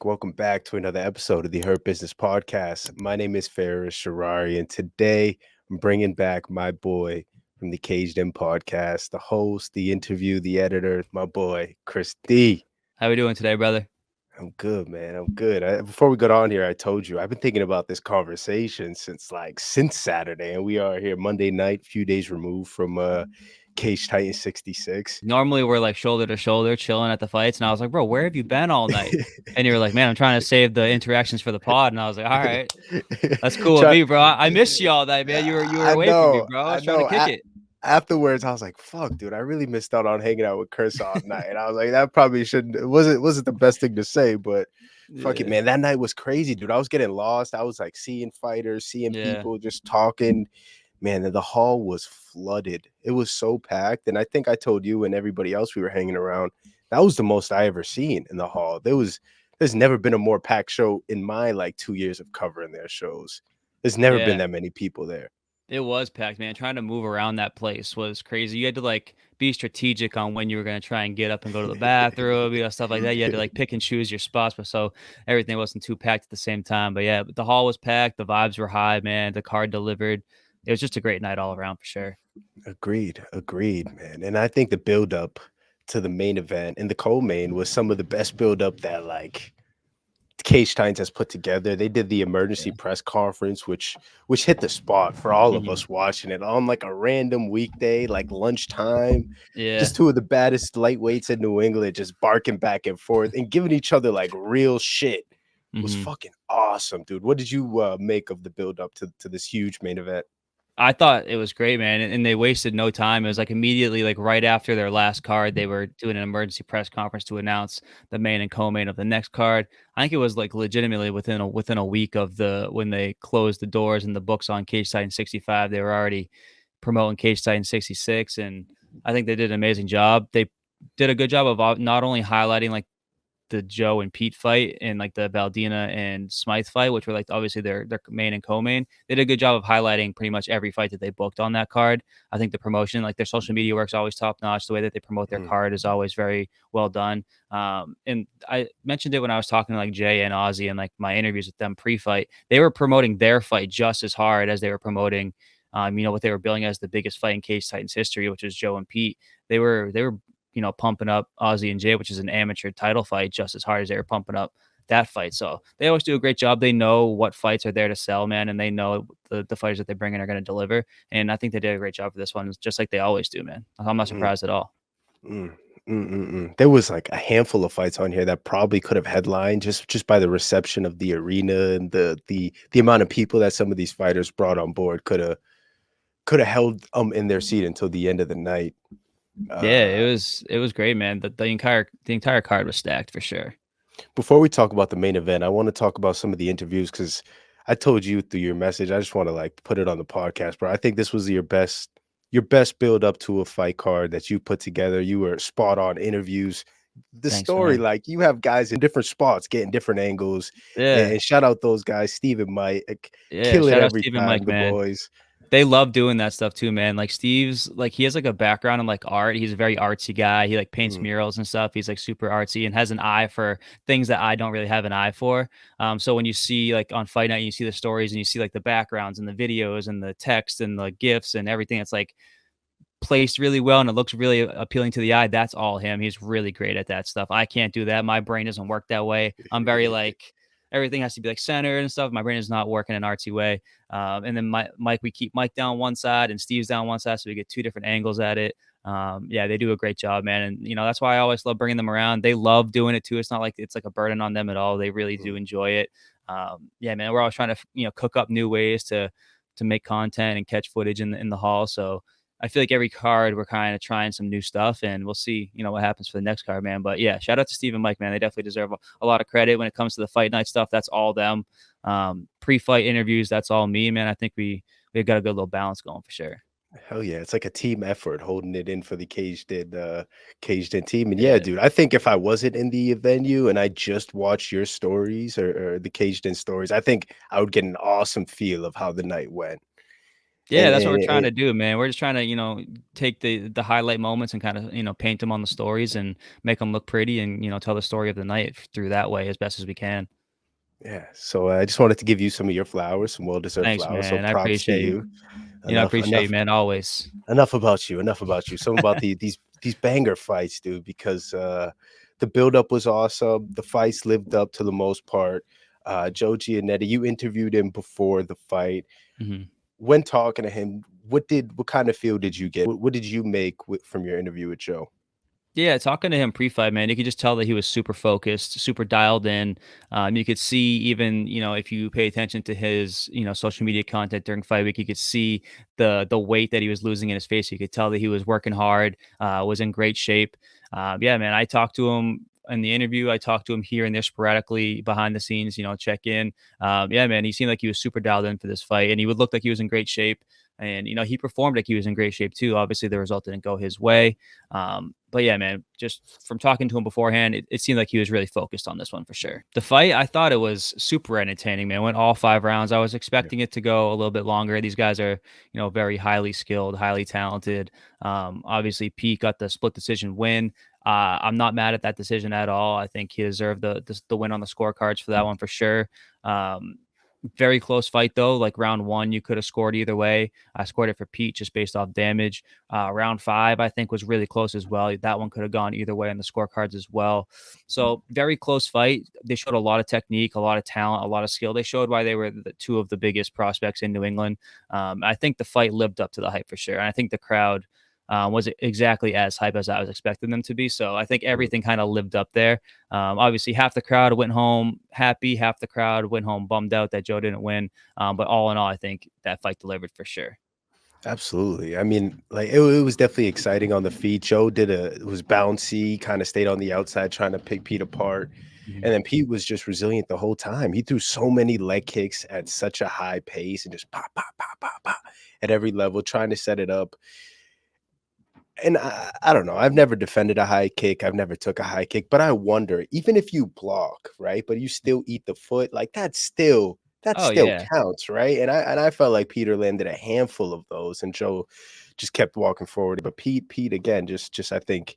Welcome back to another episode of the Hurt Business Podcast. My name is Ferris Sharari, and today I'm bringing back my boy from the Caged In podcast, the host, the interview, the editor, my boy, Chris D. How we doing today, brother? I'm good, man. I'm good. Before we got on here, I told you I've been thinking about this conversation since Saturday, and we are here Monday night, few days removed from Cage Titan 66. Normally we're like shoulder to shoulder chilling at the fights, and I was like, bro, where have you been all night? And you were like, man, I'm trying to save the interactions for the pod. And I was like, all right, that's cool with Try, me, bro. I missed you all night, man. You were I away from me, know, bro. I I was trying to know. kick it. Afterwards, I was like, "Fuck, dude, I really missed out on hanging out with Chris all night." And I was like, "That probably shouldn't wasn't the best thing to say, but fuck it, Yeah, man. That night was crazy, dude. I was getting lost. I was like seeing fighters, seeing yeah, people, just talking. Man, and the hall was flooded. It was so packed, and I think I told you and everybody else we were hanging around that was the most I ever seen in the hall. There's never been a more packed show in my like 2 years of covering their shows. There's never been yeah. that many people there. It was packed, man. Trying to move around that place was crazy. You had to like be strategic on when you were going to try and get up and go to the bathroom, stuff like that. You had to like pick and choose your spots, but so everything wasn't too packed at the same time. But yeah, the hall was packed. The vibes were high, man. The card delivered. It was just a great night all around for sure. Agreed, man. And I think the build up to the main event and the co-main was some of the best build up that like Cage Titans has put together. They did the emergency Yeah. press conference, which hit the spot for all of Mhm. us watching it on like a random weekday, like lunchtime. Yeah. Just two of the baddest lightweights in New England, just barking back and forth and giving each other like real shit. Was Mhm. fucking awesome, dude. What did you make of the build up to this huge main event? I thought it was great, man, and they wasted no time. It was like immediately, like right after their last card, they were doing an emergency press conference to announce the main and co-main of the next card. I think it was like legitimately within a week of the when they closed the doors and the books on Cage Titan 65, they were already promoting Cage Titan 66, and I think they did an amazing job. They did a good job of not only highlighting like the Joe and Pete fight and like the Valdina and Smythe fight, which were like obviously their main and co-main. They did a good job of highlighting pretty much every fight that they booked on that card. I think the promotion, like their social media work's always top notch. The way that they promote their Mm, card is always very well done. And I mentioned it when I was talking to like Jay and Ozzy and like my interviews with them pre-fight. They were promoting their fight just as hard as they were promoting what they were billing as the biggest fight in Cage Titans history, which was Joe and Pete. They were pumping up Ozzy and Jay, which is an amateur title fight, just as hard as they were pumping up that fight. So they always do a great job. They know what fights are there to sell, man, and they know the fighters that they bring in are going to deliver. And I think they did a great job for this one, just like they always do, man. I'm not mm, surprised at all. mm, There was like a handful of fights on here that probably could have headlined just by the reception of the arena and the amount of people that some of these fighters brought on board could have held in their seat until the end of the night. Yeah, it Uh, was it was great, man. The entire card was stacked for sure. Before we talk about the main event, I want to talk about some of the interviews because I told you through your message. I just want to like put it on the podcast, bro. I think this was your best build up to a fight card that you put together. You were spot on interviews. The Thanks, story, man. like you have guys in different spots getting different angles, Yeah, and shout out those guys, Steve and Mike, yeah. kill it Shout out every Stephen time. Mike, The man. boys. They love doing that stuff too, man. Like Steve's like he has like a background in like art. He's a very artsy guy. He like paints Mm, murals and stuff. He's like super artsy and has an eye for things that I don't really have an eye for. So when you see like on Fight Night, you see the stories and you see like the backgrounds and the videos and the text and the gifs and everything. It's like placed really well and it looks really appealing to the eye. That's all him. He's really great at that stuff. I can't do that. My brain doesn't work that way. I'm very like everything has to be like centered and stuff. My brain is not working an artsy way. And then Mike, we keep Mike down one side and Steve's down one side, so we get two different angles at it. Yeah, they do a great job, man. And that's why I always love bringing them around. They love doing it too. It's not like it's like a burden on them at all. They really do mm, enjoy it. Yeah, man. We're always trying to cook up new ways to make content and catch footage in the hall. So I feel like every card we're kind of trying some new stuff, and we'll see, what happens for the next card, man. But yeah, shout out to Steve and Mike, man. They definitely deserve a lot of credit when it comes to the fight night stuff. That's all them. Pre-fight interviews, that's all me, man. I think we got a good little balance going for sure. Hell yeah, it's like a team effort holding it in for the caged in team. And yeah, Yeah, dude, I think if I wasn't in the venue and I just watched your stories or the caged in stories, I think I would get an awesome feel of how the night went. Yeah, And, that's what we're and, trying and to do, man. We're just trying to, take the highlight moments and kind of, paint them on the stories and make them look pretty and, tell the story of the night through that way as best as we can. yeah, so I just wanted to give you some of your flowers, some well-deserved Thanks, flowers. So man. I props to appreciate you. you. I Enough, appreciate you, enough, man, always. enough about you. Enough about you. Some about these banger fights, dude. Because the buildup was awesome. The fights lived up to the most part. Joe Giannetti, you interviewed him before the fight. Mhm. When talking to him, what kind of feel did you get? What did you make from your interview with Joe? Yeah, talking to him pre-fight, man, you could just tell that he was super focused, super dialed in. You could see even, if you pay attention to his, social media content during fight week, you could see the weight that he was losing in his face. You could tell that he was working hard, was in great shape. Yeah, man, I talked to him in the interview. I talked to him here and there sporadically behind the scenes, check in. Yeah, man, he seemed like he was super dialed in for this fight, and he would look like he was in great shape. And he performed like he was in great shape too. Obviously, the result didn't go his way. But yeah, man, just from talking to him beforehand, it seemed like he was really focused on this one for sure. The fight, I thought it was super entertaining, man. Went all 5 rounds. I was Yeah. expecting it to go a little bit longer. These guys are, very highly skilled, highly talented. Obviously, Pete got the split decision win. I'm not mad at that decision at all. I think he deserved the win on the scorecards for that one for sure. Um, Very close fight though. Like round one, you could have scored either way. I scored it for Pete just based off damage. Round five, I think, was really close as well. That one could have gone either way on the scorecards as well. So very close fight. They showed a lot of technique, a lot of talent, a lot of skill. They showed why they were the two of the biggest prospects in New England. I think the fight lived up to the hype for sure. And I think the crowd was exactly as hype as I was expecting them to be. So I think Mhm. everything kind of lived up there. Obviously, half the crowd went home happy, half the crowd went home bummed out that Joe didn't win. But all in all, I think that fight delivered for sure. Absolutely. I mean, like it was definitely exciting on the feet. Joe it was bouncy, kind of stayed on the outside trying to pick Pete apart. Mhm. And then Pete was just resilient the whole time. He threw so many leg kicks at such a high pace and just pop, pop, pop, pop, pop at every level, trying to set it up. And I don't know. I've never defended a high kick. I've never took a high kick, but I wonder, even if you block, right? But you still eat the foot, like that Oh still yeah. counts, right? And I felt like Peter landed a handful of those, and Joe just kept walking forward. But Pete again, just I think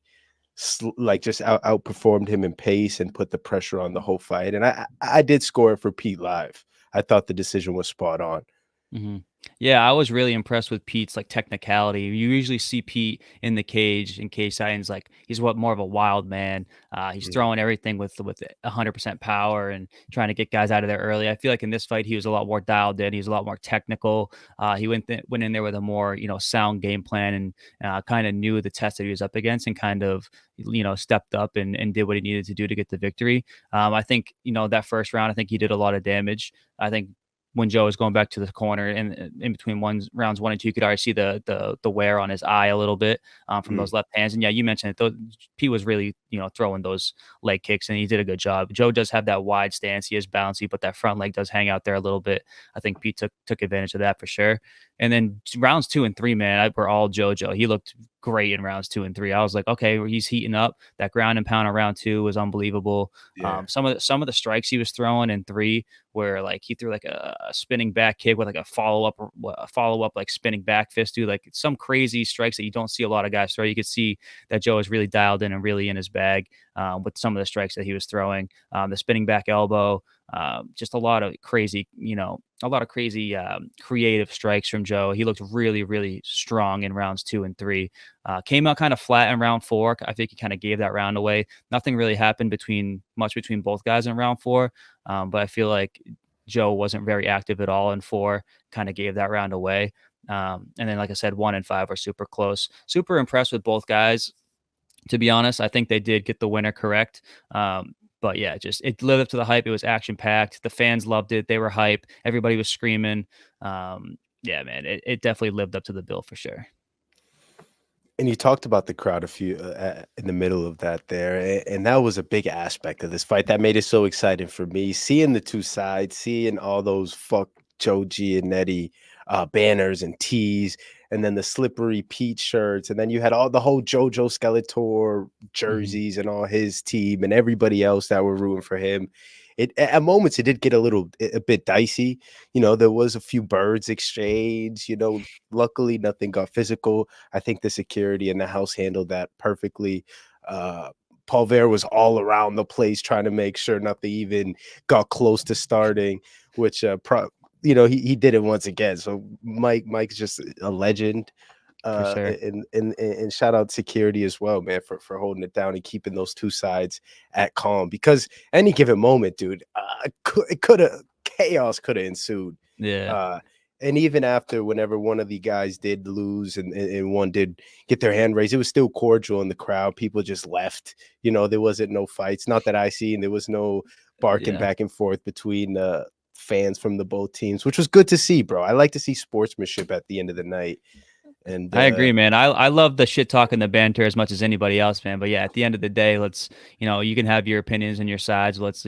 like just outperformed him in pace and put the pressure on the whole fight. And I did score it for Pete live. I thought the decision was spot on. Mhm. Yeah, I was really impressed with Pete's like technicality. You usually see Pete in the cage in cage sightings, like he's what more of a wild man. He's Mhm. throwing everything with 100% power and trying to get guys out of there early. I feel like in this fight he was a lot more dialed in. He was a lot more technical. He went in there with a more sound game plan and kind of knew the test that he was up against and kind of stepped up and did what he needed to do to get the victory. I think that first round, I think he did a lot of damage. I think when Joe was going back to the corner and in between rounds 1 and 2, you could already see the wear on his eye a little bit from Mm. those left hands. And yeah, you mentioned it. He was really throwing those leg kicks, and he did a good job. Joe does have that wide stance. He is bouncy, but that front leg does hang out there a little bit. I think Pete took advantage of that for sure. And then rounds 2 and 3, man, were all JoJo. He looked great in rounds 2 and 3. I was like, okay, well, he's heating up. That ground and pound in round 2 was unbelievable. Yeah. Some of the strikes he was throwing in 3, where like he threw like a spinning back kick with like a follow up like spinning back fist, dude. Like some crazy strikes that you don't see a lot of guys throw. You could see that Joe is really dialed in and really in his bag with some of the strikes that he was throwing. The spinning back elbow, just a lot of crazy, creative strikes from Joe. He looked really, really strong in rounds 2 and 3. Came out kind of flat in round 4. I think he kind of gave that round away. Nothing really happened between both guys in round 4. But I feel like Joe wasn't very active at all in 4, kind of gave that round away. And then, like I said, 1 and 5 were super close. Super impressed with both guys. To be honest, I think they did get the winner correct. But yeah, just it lived up to the hype. It was action packed. The fans loved it. They were hype. Everybody was screaming. Yeah, man, it definitely lived up to the bill for sure. And you talked about the crowd a few in the middle of that there, and that was a big aspect of this fight that made it so exciting for me. Seeing the two sides, seeing all those "fuck Joe Giannetti" banners and tees, and then the slippery Pete shirts, and then you had all the whole JoJo Skeletor Mhm. jerseys and all his team and everybody else that were rooting for him. at moments it did get a bit dicey. There was a few birds exchange. Luckily nothing got physical. I think the security in the house handled that perfectly. Uh, Paul Ver was all around the place trying to make sure nothing even got close to starting, which he did it once again. So Mike's just a legend. for sure. And shout out security as well, man, for holding it down and keeping those two sides at calm, because any given moment, dude, it could have chaos could have ensued. Yeah. uh and even after, whenever one of the guys did lose and one did get their hand raised, it was still cordial in the crowd. People just left. There wasn't no fights, not that I seen. There was no barking Yeah. back and forth between fans from the both teams, which was good to see, bro. I like to see sportsmanship at the end of the night. And I agree, man. I love the shit talk and the banter as much as anybody else, man. But yeah, at the end of the day, let's, you can have your opinions and your sides. Let's,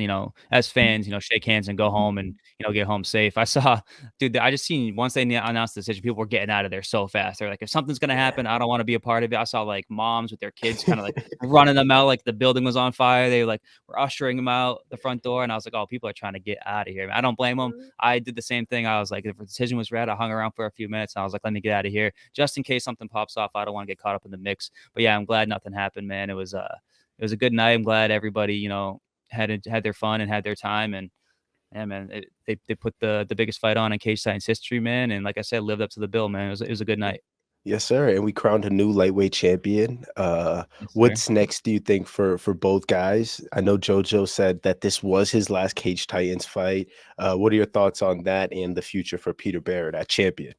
as fans, shake hands and go home and, get home safe. I saw, dude, I just seen once they announced the decision, people were getting out of there so fast. They're like, if something's going to yeah. happen, I don't want to be a part of it. I saw like moms with their kids kind of like running them out, like the building was on fire. They like were ushering them out the front door. And I was like, oh, people are trying to get out of here. I don't blame them. I did the same thing. I was like, if the decision was read, I hung around for a few minutes and I was like, let me get out of here just in case something pops off. I don't want to get caught up in the mix. But yeah, I'm glad nothing happened, man. It was a good night. I'm glad everybody, had their fun and had their time. And yeah, man, they put the biggest fight on in Cage Titans history, man. And like I said, lived up to the bill, man. It was a good night. Yes, sir. And we crowned a new lightweight champion. Yes, sir. What's next, do you think, for both guys? I know JoJo said that this was his last Cage Titans fight. What are your thoughts on that and the future for Peter Barrett at champion?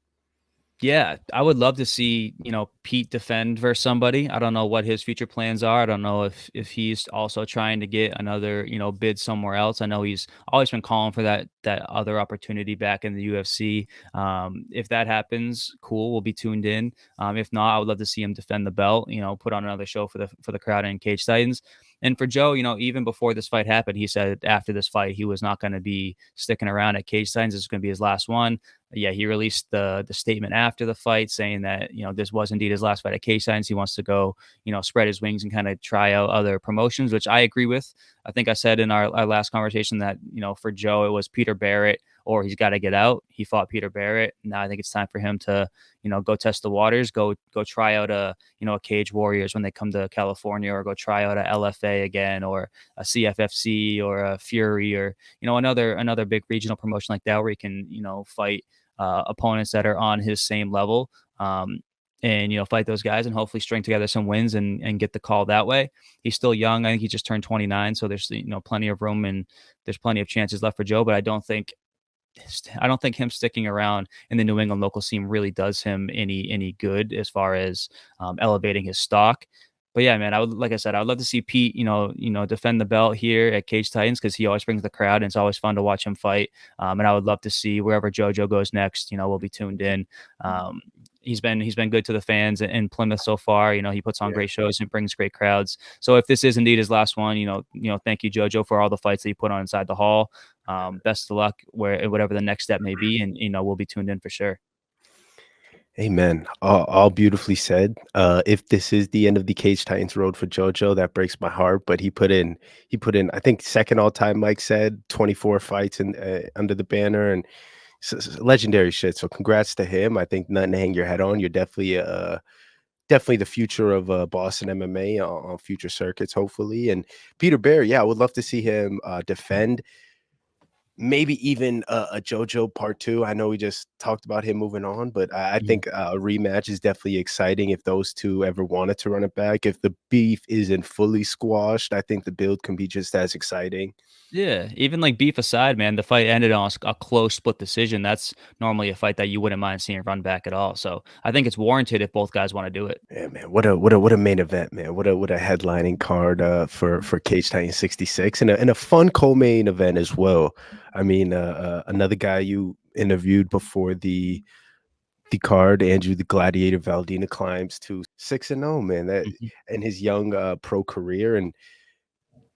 Yeah, I would love to see, Pete defend versus somebody. I don't know what his future plans are. I don't know if he's also trying to get another, bid somewhere else. I know he's always been calling for that other opportunity back in the UFC. If that happens, cool, we'll be tuned in. If not, I would love to see him defend the belt, put on another show for the crowd in Cage Titans. And for Joe, even before this fight happened, he said after this fight, he was not going to be sticking around at Cage Titans. This is going to be his last one. Yeah, he released the statement after the fight saying that, this was indeed his last fight at Cage Titans. He wants to go, spread his wings and kind of try out other promotions, which I agree with. I think I said in our last conversation that, for Joe, it was Peter Barrett or he's got to get out. He fought Peter Barrett. Now I think it's time for him to, go test the waters, go try out a Cage Warriors when they come to California, or go try out a LFA again, or a CFFC or a Fury, or, another big regional promotion like that where he can, fight opponents that are on his same level. And fight those guys and hopefully string together some wins and get the call that way. He's still young. I think he just turned 29, so there's plenty of room and there's plenty of chances left for Joe. But I don't think him sticking around in the New England local scene really does him any good as far as elevating his stock. But yeah, man, like I said, I would love to see Pete, defend the belt here at Cage Titans because he always brings the crowd and it's always fun to watch him fight. And I would love to see wherever JoJo goes next. We'll be tuned in. He's been good to the fans in Plymouth so far. He puts on great shows and brings great crowds. So if this is indeed his last one, thank you, JoJo, for all the fights that you put on inside the hall. Best of luck whatever the next step may be, and we'll be tuned in for sure. Amen. All beautifully said. If this is the end of the Cage Titans road for JoJo, that breaks my heart. But he put in, I think, second all time. Mike said 24 fights under the banner, and legendary shit. So congrats to him. I think nothing to hang your head on. You're definitely the future of Boston MMA on future circuits, hopefully. And Peter Barrett, yeah, I would love to see him defend. Maybe even a JoJo part 2. I know we just talked about him moving on, but I think a rematch is definitely exciting if those two ever wanted to run it back. If the beef isn't fully squashed, I think the build can be just as exciting. Yeah, even like beef aside, man, the fight ended on a close split decision. That's normally a fight that you wouldn't mind seeing run back at all. So I think it's warranted if both guys want to do it. Yeah, man, what a main event, man. What a headlining card for Cage Titans 66, and a fun co-main event as well. I mean, another guy you interviewed before the card, Andrew the Gladiator Valdina, climbs to 6-0, man. That Mhm. in his young pro career, and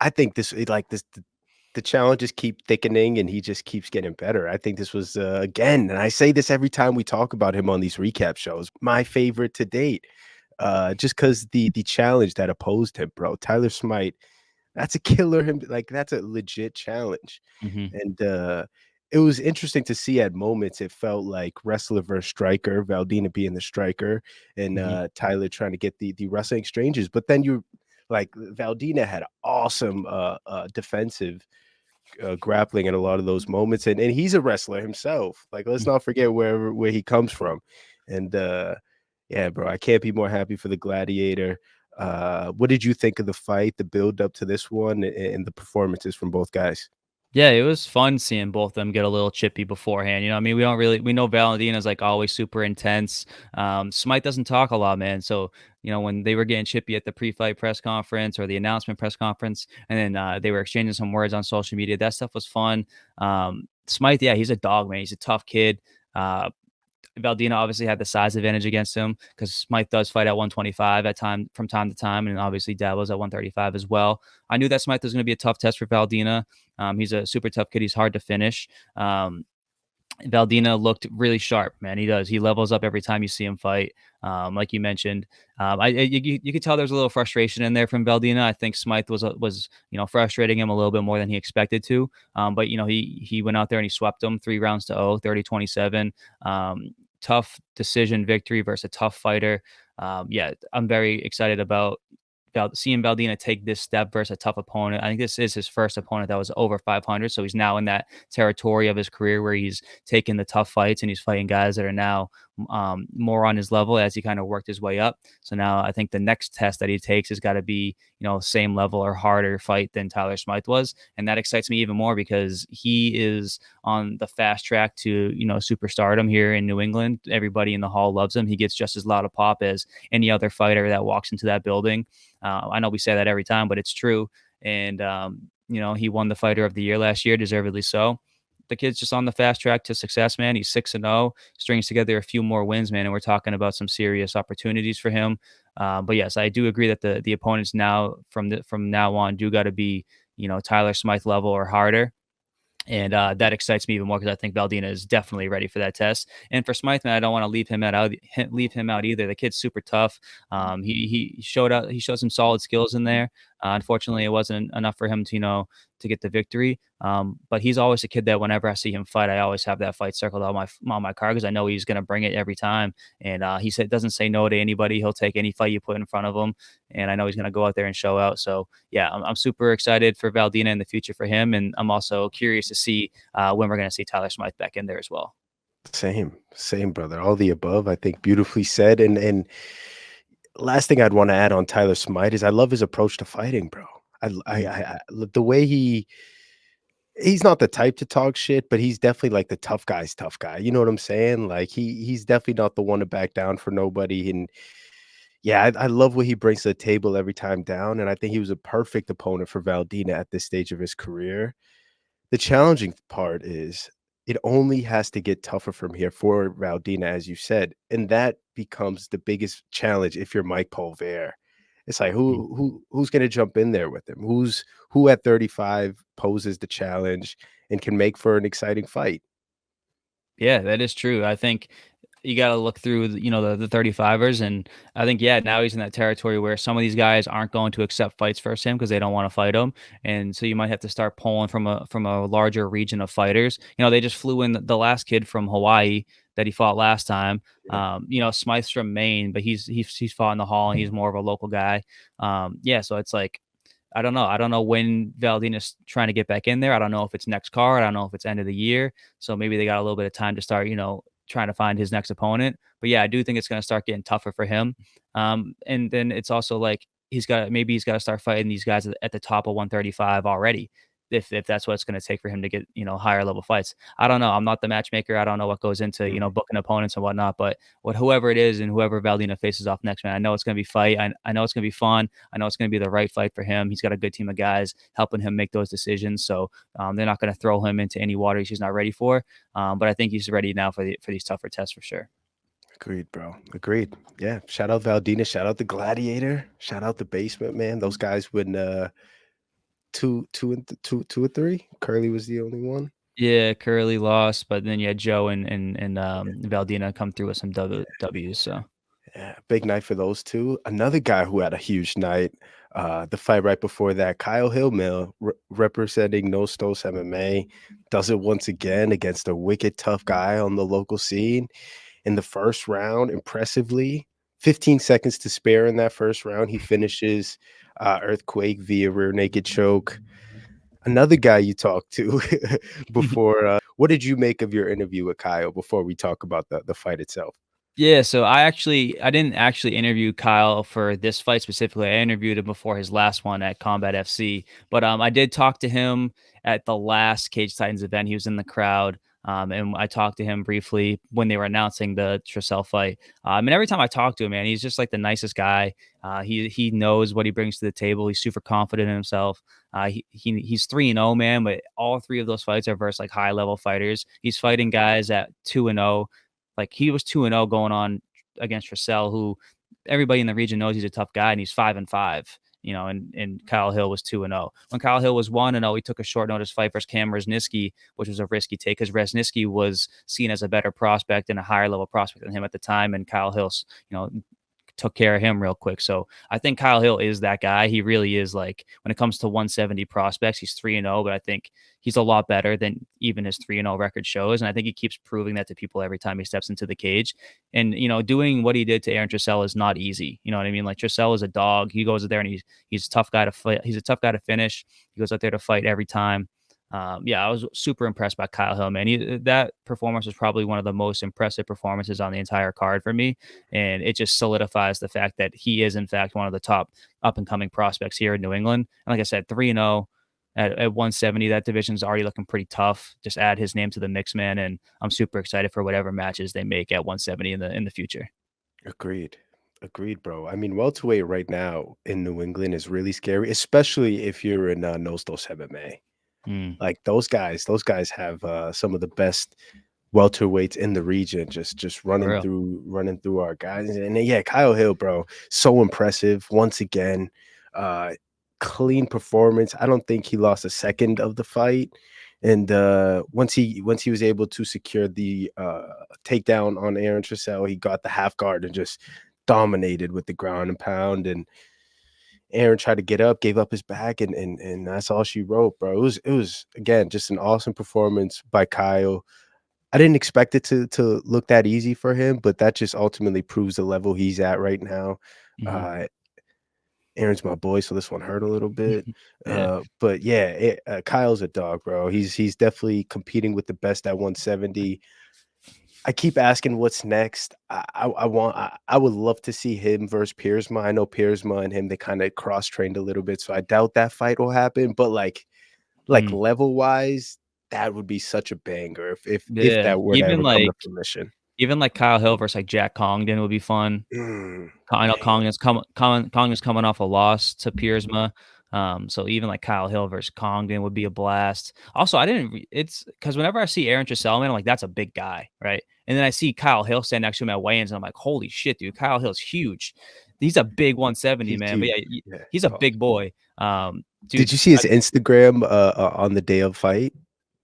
I think the challenges keep thickening and he just keeps getting better. I think this was again, and I say this every time we talk about him on these recap shows, my favorite to date. Just because the challenge that opposed him, bro. Tyler Smite, That's a killer him like, that's a legit challenge, Mhm. and, it was interesting to see at moments it felt like wrestler versus striker, Valdina being the striker and, Mhm. Tyler trying to get the wrestling exchanges, but then you like, Valdina had awesome, defensive, grappling in a lot of those moments, and he's a wrestler himself, like, let's Mm. not forget where he comes from, and, yeah, bro, I can't be more happy for the Gladiator. What did you think of the fight, the build up to this one, and the performances from both guys? Yeah, it was fun seeing both of them get a little chippy beforehand. You know, I mean, we know Valentina's like always super intense. Smite doesn't talk a lot, man. So, you know, when they were getting chippy at the pre-fight press conference or the announcement press conference, and then they were exchanging some words on social media, that stuff was fun. Smite, yeah, he's a dog, man. He's a tough kid. Uh, Valdina obviously had the size advantage against him because Smythe does fight at 125 at time from time to time, and obviously dabbles at 135 as well. I knew that Smythe was going to be a tough test for Valdina. He's a super tough kid. He's hard to finish. Valdina looked really sharp, man. He does. He levels up every time you see him fight. Like you mentioned, you could tell there's a little frustration in there from Valdina. I think Smythe was frustrating him a little bit more than he expected to. But he went out there and he swept him 3 rounds to 0, 30-27. Tough decision victory versus a tough fighter. Yeah, I'm very excited about seeing Valdina take this step versus a tough opponent. I think this is his first opponent that was over 500, so he's now in that territory of his career where he's taking the tough fights and he's fighting guys that are now more on his level as he kind of worked his way up. So now I think the next test that he takes has got to be, same level or harder fight than Tyler Smythe was, and that excites me even more because he is on the fast track to superstardom here in New England. Everybody in the hall loves him. He gets just as loud a pop as any other fighter that walks into that building. I know we say that every time, but it's true. And he won the Fighter of the Year last year, deservedly so. The kid's just on the fast track to success, man. He's 6-0, strings together a few more wins, man, and we're talking about some serious opportunities for him. But yes, I do agree that the opponents now from now on do got to be Tyler Smythe level or harder. And that excites me even more because I think Valdina is definitely ready for that test. And for Smythe, man, I don't want to leave him out either. The kid's super tough. He showed some solid skills in there. Unfortunately, it wasn't enough for him to get the victory. But he's always a kid that whenever I see him fight, I always have that fight circled on my card because I know he's going to bring it every time. And he doesn't say no to anybody. He'll take any fight you put in front of him. And I know he's going to go out there and show out. So yeah, I'm super excited for Valdina in the future for him, and I'm also curious to see when we're going to see Tyler Smythe back in there as well. Same, brother. All the above, I think, beautifully said. And last thing I'd want to add on Tyler Smite is I love his approach to fighting, bro. The way he's not the type to talk shit, but he's definitely like the tough guy's tough guy. You know what I'm saying? Like he's definitely not the one to back down for nobody. And yeah, I love what he brings to the table every time down. And I think he was a perfect opponent for Valdina at this stage of his career. The challenging part is it only has to get tougher from here for Valdina, as you said, and that becomes the biggest challenge if you're Mike Polvere. It's like who's gonna jump in there with him? Who at 35 poses the challenge and can make for an exciting fight? Yeah, that is true. I think you got to look through, the 35ers. And I think, yeah, now he's in that territory where some of these guys aren't going to accept fights versus him because they don't want to fight him. And so you might have to start pulling from a larger region of fighters. They just flew in the last kid from Hawaii that he fought last time. Yeah. Smythe's from Maine, but he's fought in the hall and he's more of a local guy. Yeah, so it's like, I don't know. I don't know when Valdina's trying to get back in there. I don't know if it's next card. I don't know if it's end of the year. So maybe they got a little bit of time to start, trying to find his next opponent. But yeah, I do think it's going to start getting tougher for him. And then it's also like he's got to start fighting these guys at the top of 135 already. If that's what it's going to take for him to get higher level fights. I don't know. I'm not the matchmaker. I don't know what goes into Mhm. booking opponents and whatnot. But whoever it is and whoever Valdina faces off next, man, I know it's going to be fight. I know it's going to be fun. I know it's going to be the right fight for him. He's got a good team of guys helping him make those decisions. So they're not going to throw him into any waters he's not ready for. But I think he's ready now for these tougher tests for sure. Agreed, bro. Agreed. Yeah. Shout out Valdina. Shout out the Gladiator. Shout out the Basement Man. Those guys win two or three. Curly was the only one. Yeah, Curly lost, but then yeah, Joe and Valdina come through with some W's. So Yeah, big night for those two. Another guy who had a huge night, The fight right before that, Kyle Hillmill, representing No Stos MMA, does it once again against a wicked tough guy on the local scene in the first round. Impressively, 15 seconds to spare in that first round, he finishes Earthquake via rear naked choke. Another guy you talked to before. What did you make of your interview with Kyle before we talk about the fight itself? Yeah, so I didn't actually interview Kyle for this fight specifically. I interviewed him before his last one at Combat FC, but I did talk to him at the last Cage Titans event. He was in the crowd, and I talked to him briefly when they were announcing the Trecell fight. And every time I talk to him, man, he's just like the nicest guy. He knows what he brings to the table. He's super confident in himself. He's 3-0, man, but all three of those fights are versus like high level fighters. He's fighting guys at 2-0. Like he was 2-0 going on against Trecell, who everybody in the region knows he's a tough guy, and he's 5-5. And Kyle Hill was 2-0. When Kyle Hill was 1-0, he took a short notice fight versus Cam Resniski, which was a risky take because Resniski was seen as a better prospect and a higher level prospect than him at the time, and Kyle Hill's, took care of him real quick. So I think Kyle Hill is that guy. He really is. Like when it comes to 170 prospects, he's 3-0, but I think he's a lot better than even his 3-0 record shows. And I think he keeps proving that to people every time he steps into the cage. And, doing what he did to Aaron Trecell is not easy. You know what I mean? Like Trecell is a dog. He goes out there and he's a tough guy to fight. He's a tough guy to finish. He goes out there to fight every time. Yeah, I was super impressed by Kyle Hill, man. That performance was probably one of the most impressive performances on the entire card for me. And it just solidifies the fact that he is, in fact, one of the top up and coming prospects here in New England. And like I said, 3-0 at 170, that division is already looking pretty tough. Just add his name to the mix, man. And I'm super excited for whatever matches they make at 170 in the future. Agreed. Agreed, bro. I mean, welterweight right now in New England is really scary, especially if you're in No Stos MMA. Mm, Like those guys have some of the best welterweights in the region, just for real. running through our guys. And then, yeah, Kyle Hill, bro, so impressive once again. Uh, Clean performance. I don't think he lost a second of the fight. And once he was able to secure the takedown on Aaron Trecell, he got the half guard and just dominated with the ground and pound. And Aaron tried to get up, gave up his back, and that's all she wrote, bro. It was again just an awesome performance by Kyle. I didn't expect it to look that easy for him, but that just ultimately proves the level he's at right now. Mhm. Uh, Aaron's my boy, so this one hurt a little bit. Yeah. But yeah, Kyle's a dog, bro. He's definitely competing with the best at 170. I keep asking what's next. I would love to see him versus Piersma. I know Piersma and him, they kind of cross trained a little bit, so I doubt that fight will happen. But like Mm. level wise, that would be such a banger if Yeah. that were to ever come to fruition. Even like Kyle Hill versus like Jack Congdon would be fun. I know Man, Kong is coming off a loss to Piersma. So even like Kyle Hill versus Congdon would be a blast. Also, I didn't. It's because whenever I see Aaron Trecell, man, I'm like, that's a big guy, right? And then I see Kyle Hill stand next to him at weigh-ins, and I'm like, holy shit, dude, Kyle Hill's huge. He's a big 170, he's man. But huge. yeah, Yeah. he's a Oh, big boy. did Dude, you see his Instagram on the day of fight?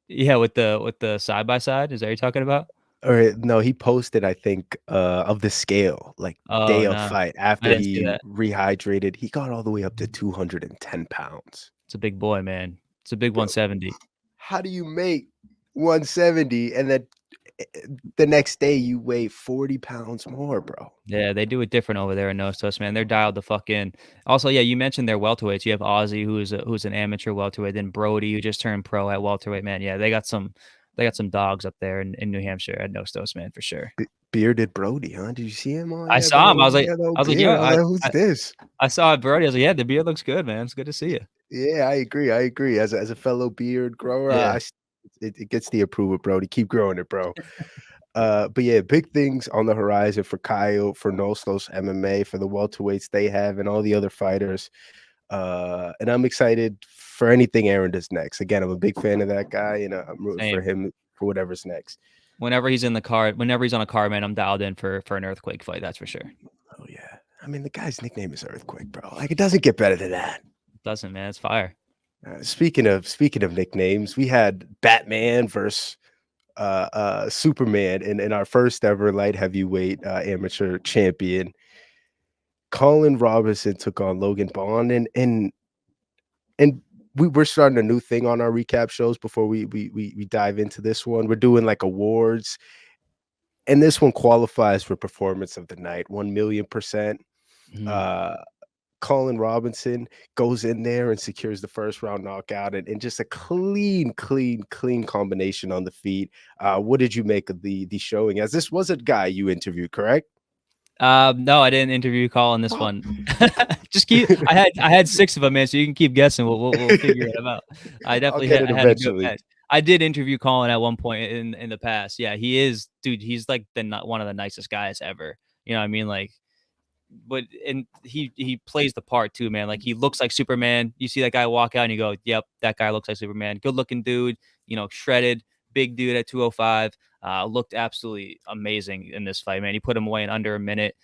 yeah, with the side by side, is that what you're talking about? Or no, he posted, I think, of the scale, like Oh day of no, fight I after didn't see he that. rehydrated. He got all the way up to 210 pounds. It's a big boy, man. It's a big Bro, 170. how do you make 170 and then the next day you weigh 40 pounds more, bro? Yeah, they do it different over there in Nostos, man. They're dialed the fuck in. Also, yeah, you mentioned their welterweights. You have Ozzy, who's an amateur welterweight, then Brody, who just turned pro at welterweight. Man, yeah, they got some dogs up there in New Hampshire at Nostos, man, for sure. Bearded Brody, huh? Did you see him? Oh, I yeah, saw him. he had no I was like, beard. yo, I was like, who's this? I saw Brody. I was like, yeah, the beard looks good, man. It's good to see you. Yeah, I agree. I agree. As a fellow beard grower, Yeah, it gets the approval, Brody. Keep growing it, bro. But yeah, big things on the horizon for Kyle, for Nostos MMA, for the welterweights they have, and all the other fighters. And I'm excited for anything Aaron does next. Again, I'm a big fan of that guy, and I'm rooting for same. him for whatever's next. Whenever he's in the car, whenever he's on a car, man, I'm dialed in for an earthquake fight. That's for sure. Oh yeah, I mean the guy's nickname is Earthquake, bro. Like it doesn't get better than that. Doesn't, man. It's fire. Speaking of nicknames, we had Batman versus Superman in our first ever light heavyweight amateur champion. Colin Robinson took on Logan Bond, and we're starting a new thing on our recap shows before we dive into this one. We're doing like awards, and this one qualifies for performance of the night, 1,000,000%. Mhm. Uh, Colin Robinson goes in there and secures the first round knockout, and just a clean combination on the feet. What did you make of the showing? As this was a guy you interviewed, correct? No, I didn't interview Colin this one. Just keep. I had 6 of them, man. So you can keep guessing. We'll figure it out. I I'll definitely get it I had a good eventually. match. I did interview Colin at one point in the past. Yeah, he is, dude. He's like one of the nicest guys ever. You know what I mean? Like, but and he plays the part too, man. Like he looks like Superman. You see that guy walk out and you go, "Yep, that guy looks like Superman." Good looking dude, shredded, big dude at 205. Looked absolutely amazing in this fight, man. He put him away in under a minute.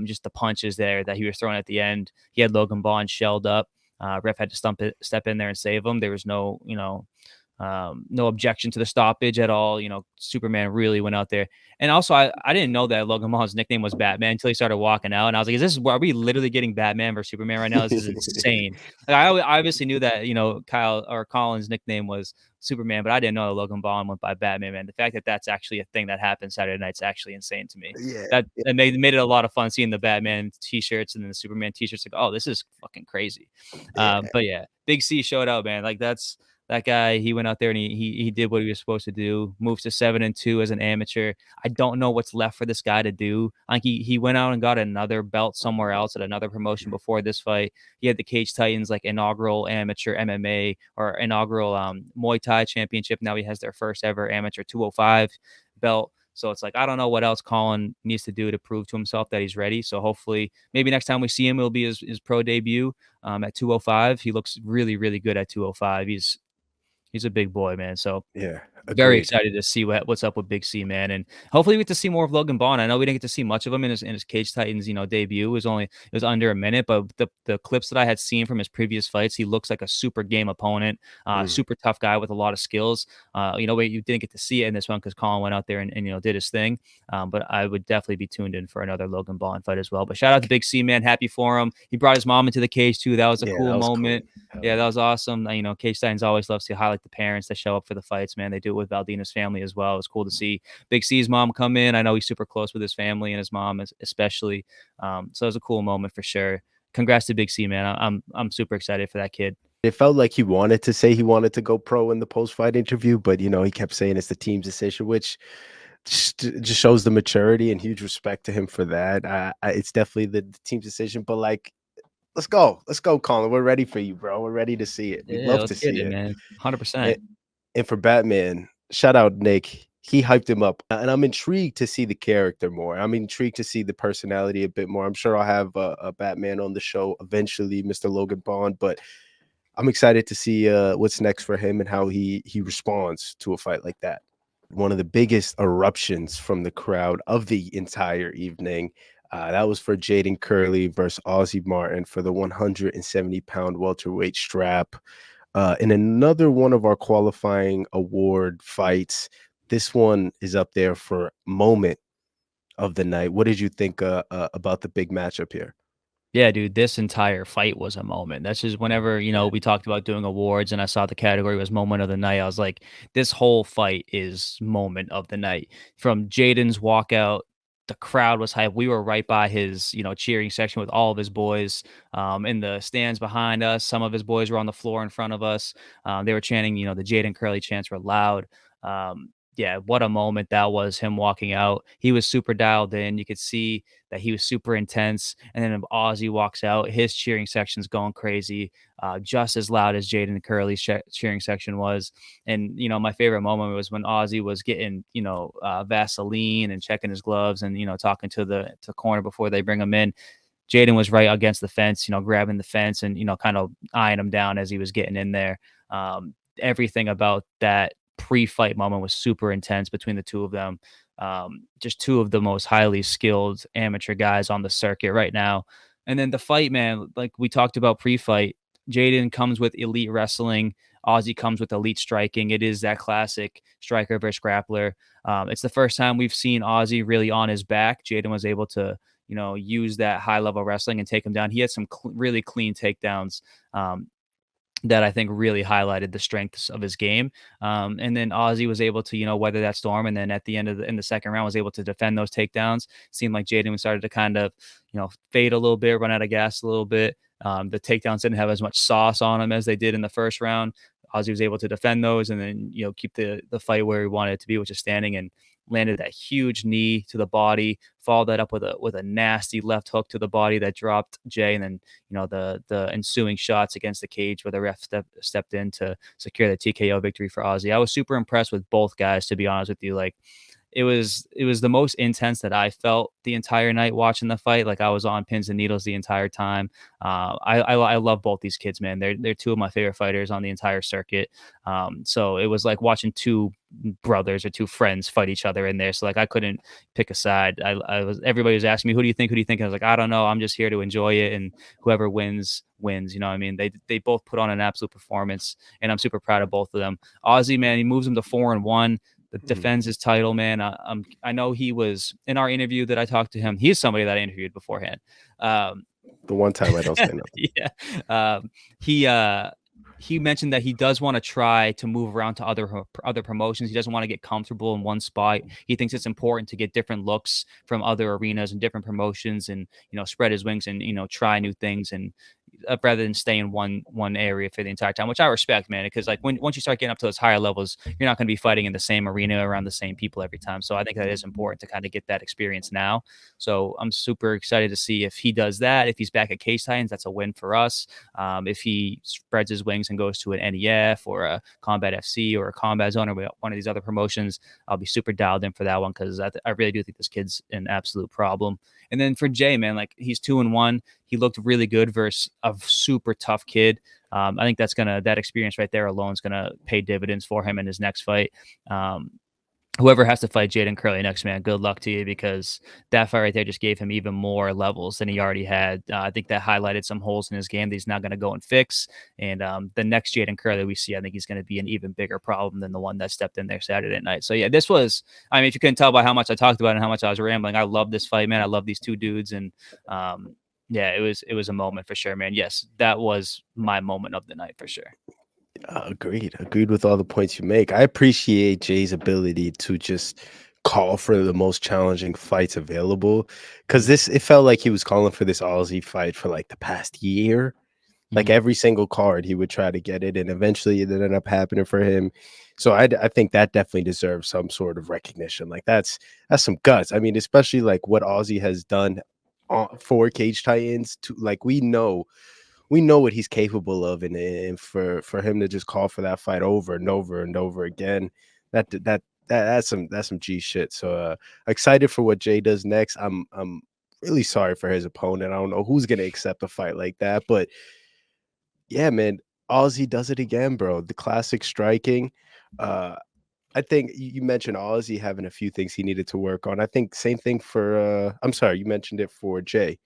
Just the punches there that he was throwing at the end. He had Logan Bond shelled up. Ref had to step in there and save him. There was no objection to the stoppage at all. Superman really went out there. And also, I didn't know that Logan Paul's nickname was Batman until he started walking out. And I was like, are we literally getting Batman versus Superman right now? This is insane. Like, I obviously knew that, Kyle or Colin's nickname was Superman, but I didn't know that Logan Paul went by Batman, man. The fact that that's actually a thing that happened Saturday night's actually insane to me. Yeah, And they made it a lot of fun seeing the Batman t-shirts and then the Superman t-shirts. Like, oh, this is fucking crazy. yeah, But yeah, Big C showed out, man. Like that guy, he went out there and he did what he was supposed to do. Moves to 7-2 as an amateur. I don't know what's left for this guy to do. Like he went out and got another belt somewhere else at another promotion before this fight. He had the Cage Titans like inaugural amateur MMA or inaugural Muay Thai championship. Now he has their first ever amateur 205 belt. So it's like, I don't know what else Colin needs to do to prove to himself that he's ready. So hopefully, maybe next time we see him, it'll be his pro debut at 205. He looks really, really good at 205. He's a big boy, man. So yeah. very Agreed. excited to see what's up with Big C, man, and hopefully we get to see more of Logan Bond. I know we didn't get to see much of him in his Cage Titans, debut. It was under a minute, but the clips that I had seen from his previous fights, he looks like a super game opponent, Mm. super tough guy with a lot of skills. You didn't get to see it in this one because Colin went out there and did his thing. But I would definitely be tuned in for another Logan Bond fight as well. But shout out to Big C, man, happy for him. He brought his mom into the cage too. That was a Yeah, cool that was cool. moment. Hell Yeah, that yeah. was awesome. Cage Titans always loves to highlight the parents that show up for the fights, man. They do it with Valdina's family as well. It was cool to see Big C's mom come in. I know he's super close with his family and his mom especially. So it was a cool moment for sure. Congrats to Big C, man. I'm super excited for that kid. It felt like he wanted to say he wanted to go pro in the post-fight interview, but he kept saying it's the team's decision, which just shows the maturity and huge respect to him for that. It's definitely the team's decision, but like, let's go, Colin. We're ready for you, bro. We're ready to see it. We'd Yeah, love let's to get see it, it. man. 100%. And, and for Batman, shout out Nick. He hyped him up, and I'm intrigued to see the character more. I'm intrigued to see the personality a bit more. I'm sure I'll have a Batman on the show eventually, Mr. Logan Bond, but I'm excited to see what's next for him and how he responds to a fight like that. One of the biggest eruptions from the crowd of the entire evening. That was for Jaden Curley versus Ozzie Martin for the 170-pound welterweight strap. In another one of our qualifying award fights, this one is up there for moment of the night. What did you think about the big matchup here? Yeah, dude, this entire fight was a moment. That's just whenever, Yeah. we talked about doing awards and I saw the category was moment of the night. I was like, this whole fight is moment of the night. From Jaden's walkout, the crowd was hype. We were right by his, cheering section with all of his boys in the stands behind us. Some of his boys were on the floor in front of us. They were chanting, the Jaden Curley chants were loud. Yeah, what a moment that was, him walking out. He was super dialed in. You could see that he was super intense. And then Ozzy walks out, his cheering section's going crazy, just as loud as Jaden Curley's cheering section was. And, my favorite moment was when Ozzy was getting, Vaseline and checking his gloves and, talking to the corner before they bring him in. Jaden was right against the fence, grabbing the fence and, kind of eyeing him down as he was getting in there. Everything about that pre-fight moment was super intense between the two of them. Just two of the most highly skilled amateur guys on the circuit right now. And then the fight, man, like we talked about pre-fight, Jaden comes with elite wrestling. Ozzy comes with elite striking. It is that classic striker versus grappler. It's the first time we've seen Ozzy really on his back. Jaden was able to, use that high level wrestling and take him down. He had some really clean takedowns. That I think really highlighted the strengths of his game. And then Ozzy was able to, weather that storm. And then at the end of in the second round was able to defend those takedowns. Seemed like Jaden started to kind of, fade a little bit, run out of gas a little bit. The takedowns didn't have as much sauce on them as they did in the first round. Ozzy was able to defend those and then, keep the fight where he wanted it to be, which is standing, and landed that huge knee to the body, followed that up with a nasty left hook to the body that dropped Jay, and then the ensuing shots against the cage where the ref stepped in to secure the TKO victory for Ozzy. I was super impressed with both guys, to be honest with you. Like, it was the most intense that I felt the entire night watching the fight. Like, I was on pins and needles the entire time. I love both these kids, man. They're two of my favorite fighters on the entire circuit. So it was like watching two brothers or two friends fight each other in there. So like I couldn't pick a side. Everybody was asking me, who do you think? Who do you think? And I was like, I don't know. I'm just here to enjoy it, and whoever wins wins. You know what I mean? They both put on an absolute performance, and I'm super proud of both of them. Ozzy, man, he moves him to 4-1. Defends his title, man. I know he was in our interview that I talked to him. He's somebody that I interviewed beforehand. The one time I don't say nothing. Yeah. He mentioned that he does want to try to move around to other promotions. He doesn't want to get comfortable in one spot. He thinks it's important to get different looks from other arenas and different promotions, and spread his wings and try new things, and rather than stay in one area for the entire time, which I respect, man. Because like once you start getting up to those higher levels, you're not going to be fighting in the same arena around the same people every time. So I think that is important to kind of get that experience now. So I'm super excited to see if he does that. If he's back at Case Titans, that's a win for us. If he spreads his wings and goes to an NEF or a Combat FC or a Combat Zone or one of these other promotions, I'll be super dialed in for that one, because I really do think this kid's an absolute problem. And then for Jay, man, like, he's 2-1. He looked really good versus a super tough kid. I think that experience right there alone is gonna pay dividends for him in his next fight. Whoever has to fight Jaden Curley next, man, good luck to you, because that fight right there just gave him even more levels than he already had. I think that highlighted some holes in his game that he's not going to go and fix. And the next Jaden Curley we see, I think he's going to be an even bigger problem than the one that stepped in there Saturday night. So yeah, this was, I mean, if you couldn't tell by how much I talked about it and how much I was rambling, I love this fight, man. I love these two dudes. And yeah, it was a moment for sure, man. Yes, that was my moment of the night for sure. Agreed with all the points you make. I appreciate Jay's ability to just call for the most challenging fights available, because it felt like he was calling for this Aussie fight for like the past year. Like every single card he would try to get it, and eventually it ended up happening for him. So I think that definitely deserves some sort of recognition. Like that's some guts. I mean, especially like what Aussie has done for Cage Titans. To like, we know what he's capable of, and for him to just call for that fight over and over and over again, that's some G shit. So excited for what Jay does next. I'm really sorry for his opponent. I don't know who's gonna accept a fight like that, but yeah, man, Aussie does it again, bro. The classic striking. I think you mentioned Aussie having a few things he needed to work on. I think same thing for I'm sorry, you mentioned it for Jay.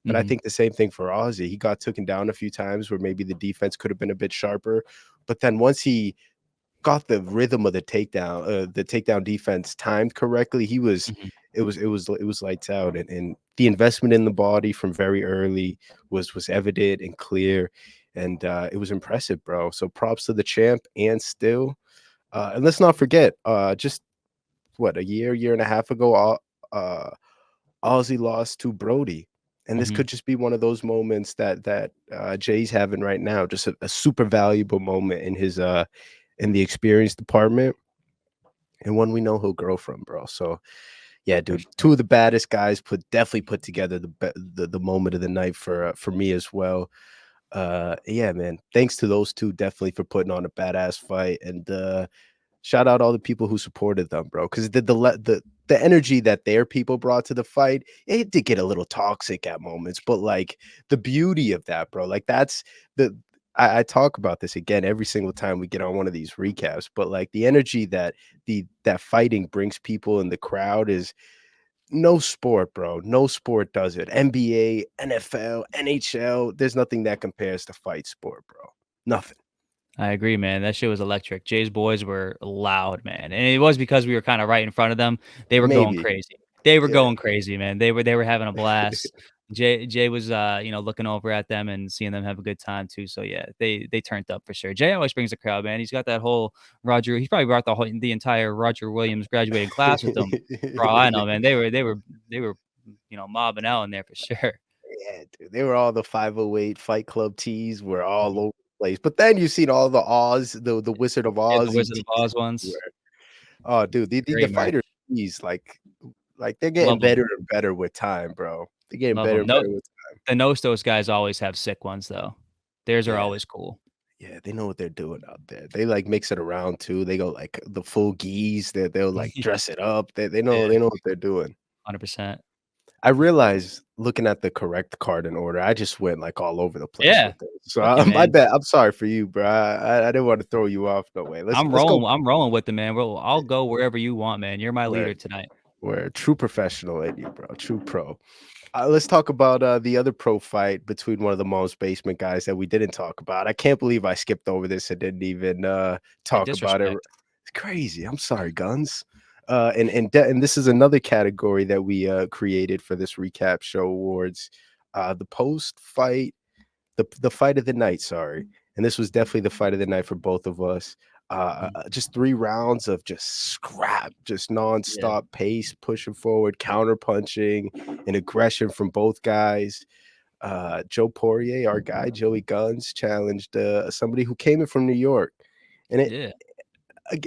But I think the same thing for Ozzy. He got taken down a few times where maybe the defense could have been a bit sharper. But then once he got the rhythm of the takedown defense timed correctly, it was lights out. And the investment in the body from very early was evident and clear. And it was impressive, bro. So props to the champ. And still, and let's not forget, just what, a year and a half ago, Ozzy lost to Brody. And this could just be one of those moments that Jay's having right now, just a super valuable moment in his in the experience department, and one we know he'll grow from, bro. So yeah, dude, two of the baddest guys definitely put together the moment of the night for me as well. Yeah, man, thanks to those two definitely for putting on a badass fight, and shout out all the people who supported them, bro, because the energy that their people brought to the fight, it did get a little toxic at moments, but like the beauty of that, bro, like that's I talk about this again every single time we get on one of these recaps, but like the energy that that fighting brings people in the crowd is no sport, bro. No sport does it. NBA, NFL, NHL, there's nothing that compares to fight sport, bro. Nothing. I agree, man. That shit was electric. Jay's boys were loud, man. And it was because we were kind of right in front of them. They were going Maybe. crazy. They were Yeah. going crazy, man. They were having a blast. Jay was, looking over at them and seeing them have a good time too. So yeah, they turned up for sure. Jay always brings a crowd, man. He's got that whole Roger. He's probably brought the entire Roger Williams graduating class with him. For all I know, man, they were mobbing out in there for sure. Yeah, dude, they were all the 508 Fight Club tees were all Mhm. over the place. But then you seen all the Oz, the Wizard of Yeah, the Oz Wizard of tees Oz ones. everywhere. Oh, dude, the Great fighter merch. tees, like they're Love getting them. better and better with time, bro. They're getting Love better them. and No, better with the Nostos guys always have sick ones though. Theirs are yeah, always cool. yeah, they know what they're doing out there. They like mix it around too. They go like the full geese, they'll like dress it up. Yeah, They know what they're doing. 100%. I realized looking at the correct card in order, I just went like all over the place Yeah. with it. So Fuck yeah, my man. bad. I'm sorry for you, bro. I didn't want to throw you off. No way. Let's go. I'm rolling with it, man. I'll go wherever you want, man. You're my Where leader tonight. we're a true professional in you, bro. True pro. Let's talk about the other pro fight between one of the mom's basement guys that we didn't talk about. I can't believe I skipped over this and didn't even Yeah, talk about it. disrespect. It's crazy. I'm sorry, Guns. And this is another category that we created for this recap show awards. The post fight, the fight of the night. Sorry, and this was definitely the fight of the night for both of us. Mhm. Just 3 rounds of just scrap, just Yeah, nonstop pace, pushing forward, counter punching, and aggression from both guys. Joe Poirier, our guy Joey Gunz, challenged somebody who came in from New York, and yeah.